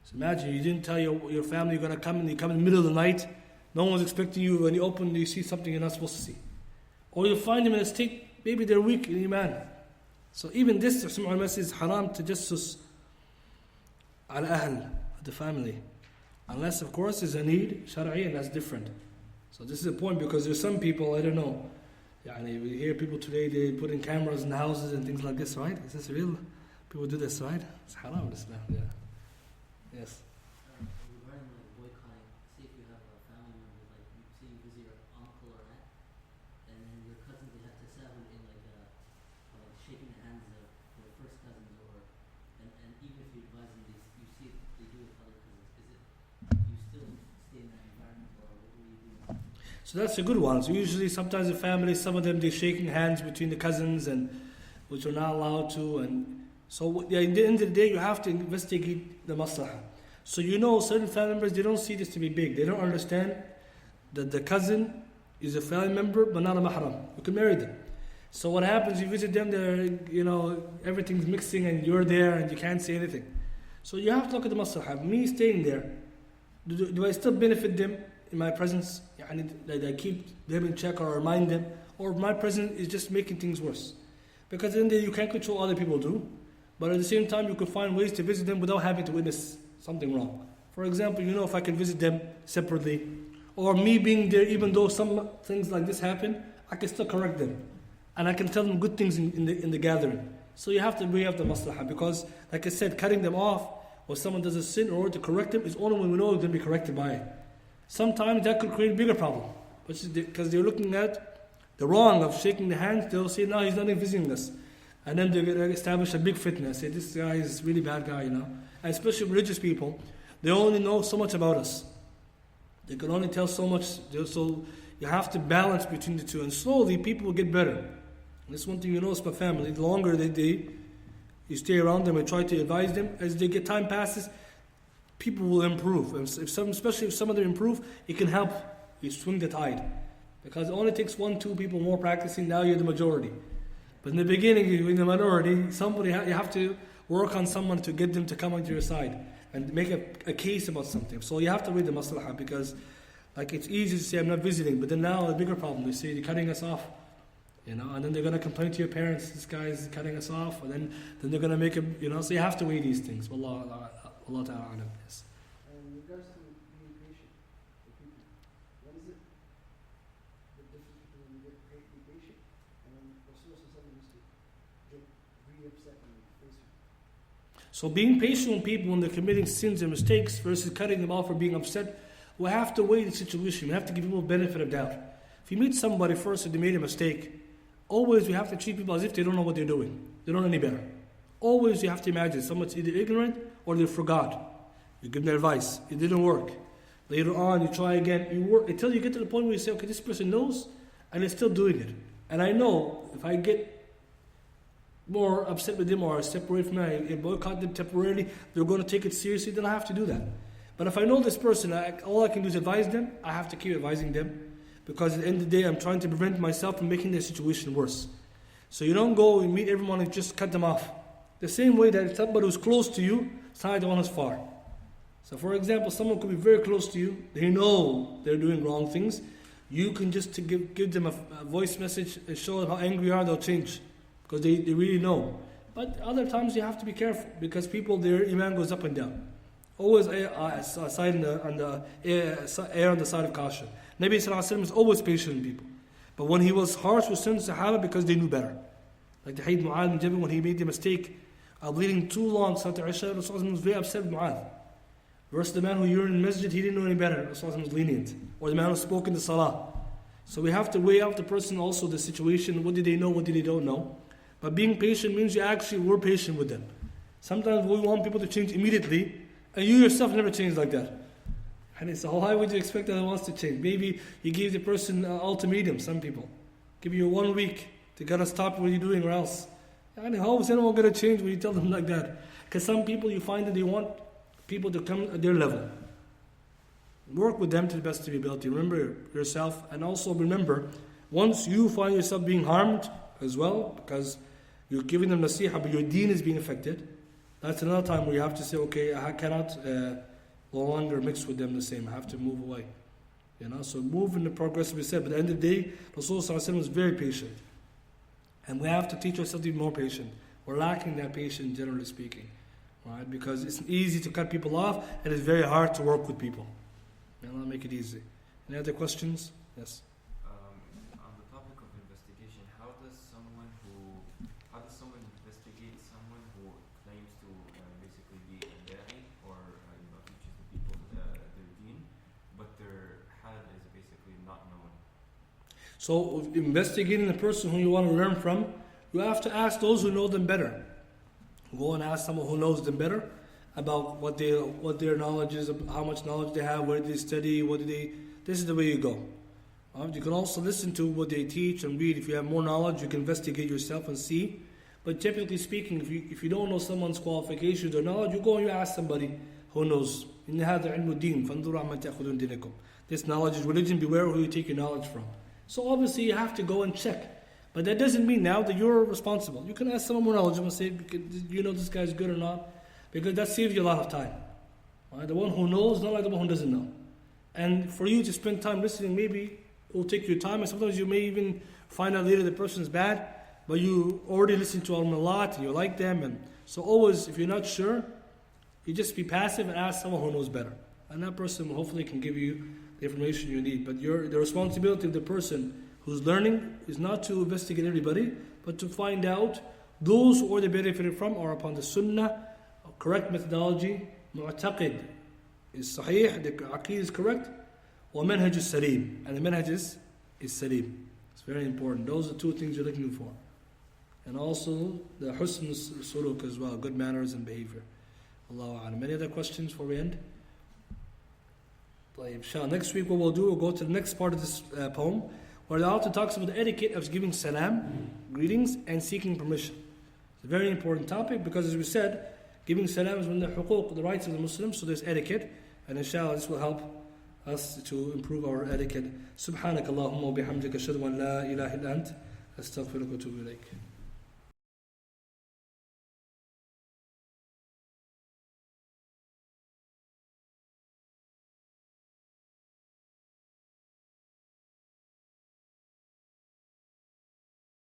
So imagine you didn't tell your family you're going to come and you come in the middle of the night. No one's expecting you. When you open, you see something you're not supposed to see. Or you find them in a state maybe they're weak in iman. So even this, some ulama say, is haram tajassus al ahl, the family. Unless, of course, there's a need, shar'i, and that's different. So this is a point, because there's some people, I don't know, yani we hear people today, they put in cameras in houses and things like this, right? Is this real? People do this, right? It's haram in Islam, yeah. Yes. Regarding like boycotting, say if you have a family member, like you say you visit your uncle or aunt, and then your cousins, they have to settle in like shaking the hands of their first cousins, or and even if you advise them, you see it, they do it with other cousins. Do you still stay in that environment, or what do you do? So that's a good one. So usually, sometimes the family, some of them, they're shaking hands between the cousins, and which are not allowed to. And so at the end of the day, you have to investigate the maslahah. So certain family members, they don't see this to be big. They don't understand that the cousin is a family member, but not a mahram. You can marry them. So what happens, you visit them, they're, everything's mixing, and you're there, and you can't say anything. So you have to look at the maslahah. Me staying there, do I still benefit them in my presence? That I keep them in check or remind them, or my presence is just making things worse? Because in there you can't control what other people do, but at the same time you could find ways to visit them without having to witness something wrong. For example, if I can visit them separately, or me being there, even though some things like this happen, I can still correct them, and I can tell them good things in the gathering. So you have to weigh up the maslahah, because like I said, cutting them off or someone does a sin in order to correct them is only when we know they're going to be corrected by it. Sometimes that could create a bigger problem, because they're looking at the wrong of shaking the hands. They'll say, no, he's not even visiting us. And then they're going to establish a big fitna, say this guy is a really bad guy, And especially religious people, they only know so much about us. They can only tell so much. So you have to balance between the two, and slowly people will get better. And this is one thing you notice about family. The longer you stay around them and try to advise them, as time passes, people will improve. Especially if some of them improve, it can help you swing the tide. Because it only takes 1-2 people more practicing, now you're the majority. But in the beginning, you're in the minority, you have to work on someone to get them to come onto your side and make a case about something. So you have to read the maslahah, because it's easy to say, I'm not visiting, but then now a bigger problem, they say they're cutting us off. And then they're going to complain to your parents, this guy is cutting us off, and then they're going to make so you have to weigh these things. Wallah ta'ala alam. Yes. In regards to being patient with people, what is it? The difference between being patient and then the source of something is to get really upset and face it. So being patient with people when they're committing sins and mistakes versus cutting them off or being upset, we have to weigh the situation. We have to give people the benefit of doubt. If you meet somebody first and they made a mistake, always we have to treat people as if they don't know what they're doing. They don't know any better. Always you have to imagine someone's either ignorant or they forgot. You give them advice. It didn't work. Later on, you try again. You work until you get to the point where you say, okay, this person knows and is still doing it. And I know if I get more upset with them or separate from them and boycott them temporarily, they're going to take it seriously, then I have to do that. But if I know this person, all I can do is advise them, I have to keep advising them. Because at the end of the day, I'm trying to prevent myself from making the situation worse. So you don't go and meet everyone and just cut them off. The same way that somebody who's close to you, it's not the one who's far. So for example, someone could be very close to you. They know they're doing wrong things. You can just give them a voice message and show them how angry you are, they'll change. Because they really know. But other times you have to be careful, because people, their iman goes up and down. Always err on the side of caution. Nabi Sallallahu Alaihi Wasallam is always patient with people. But when he was harsh with certain Sahaba, because they knew better. Like the Hadith Mu'adh bin Jabal, when he made the mistake of leading too long Salat Isha, Rasulullah was very upset with Mu'adh. Versus the man who urinated in the masjid, he didn't know any better. Rasulullah was lenient. Or the man who spoke in the Salah. So we have to weigh out the person also, the situation. What did they know, what did they don't know? But being patient means you actually were patient with them. Sometimes we want people to change immediately, and you yourself never change like that. And so why would you expect that wants to change? Maybe you give the person an ultimatum, some people. Give you 1 week to gotta stop what you're doing or else. And how is anyone gonna change when you tell them like that? Because some people, you find that they want people to come at their level. Work with them to the best of your ability. Remember yourself, and also remember, once you find yourself being harmed as well, because you're giving them nasiha, but your deen is being affected, that's another time where you have to say, okay, I cannot no longer mix with them the same. I have to move away. So move in the progress we said. But at the end of the day, Rasulullah was very patient. And we have to teach ourselves to be more patient. We're lacking that patience, generally speaking. Right? Because it's easy to cut people off, and it's very hard to work with people. May Allah make it easy. Any other questions? Yes. On the topic of investigation, how does someone investigate someone who claims to basically be a da'i or teaches the people their deen, but their hal is basically not known? So, investigating the person who you want to learn from, you have to ask those who know them better. Go and ask someone who knows them better about what their knowledge is, how much knowledge they have, where they study, this is the way you go. You can also listen to what they teach and read. If you have more knowledge, you can investigate yourself and see. But typically speaking, if you don't know someone's qualifications or knowledge, you go and you ask somebody who knows. This knowledge is religion, beware who you take your knowledge from. So obviously you have to go and check. But that doesn't mean now that you're responsible. You can ask someone more knowledgeable and say, do you know this guy's good or not? Because that saves you a lot of time. Right? The one who knows is not like the one who doesn't know. And for you to spend time listening, maybe it will take your time. And sometimes you may even find out later the person's bad, but you already listened to them a lot and you like them. And so always, if you're not sure, you just be passive and ask someone who knows better. And that person hopefully can give you the information you need. But the responsibility of the person who's learning is not to investigate everybody, but to find out those who are benefited from are upon the sunnah, correct methodology, mu'taqid is sahih, the aqeed is correct, wa manhaj is salim, and the manhaj is salim. It's very important. Those are two things you're looking for. And also the husn suluk as well, good manners and behavior. Allahu a'lam. Any other questions before we end? Next week what we'll do, we'll go to the next part of this poem, where the author talks about the etiquette of giving salam, greetings, and seeking permission. It's a very important topic because, as we said, giving salam is one of the huquq, the rights of the Muslims, so there's etiquette, and inshallah this will help us to improve our etiquette. Subhanakallahumma wa bihamdika ashhadu an la ilaha illa ant astaghfiruka wa atubu ilayk.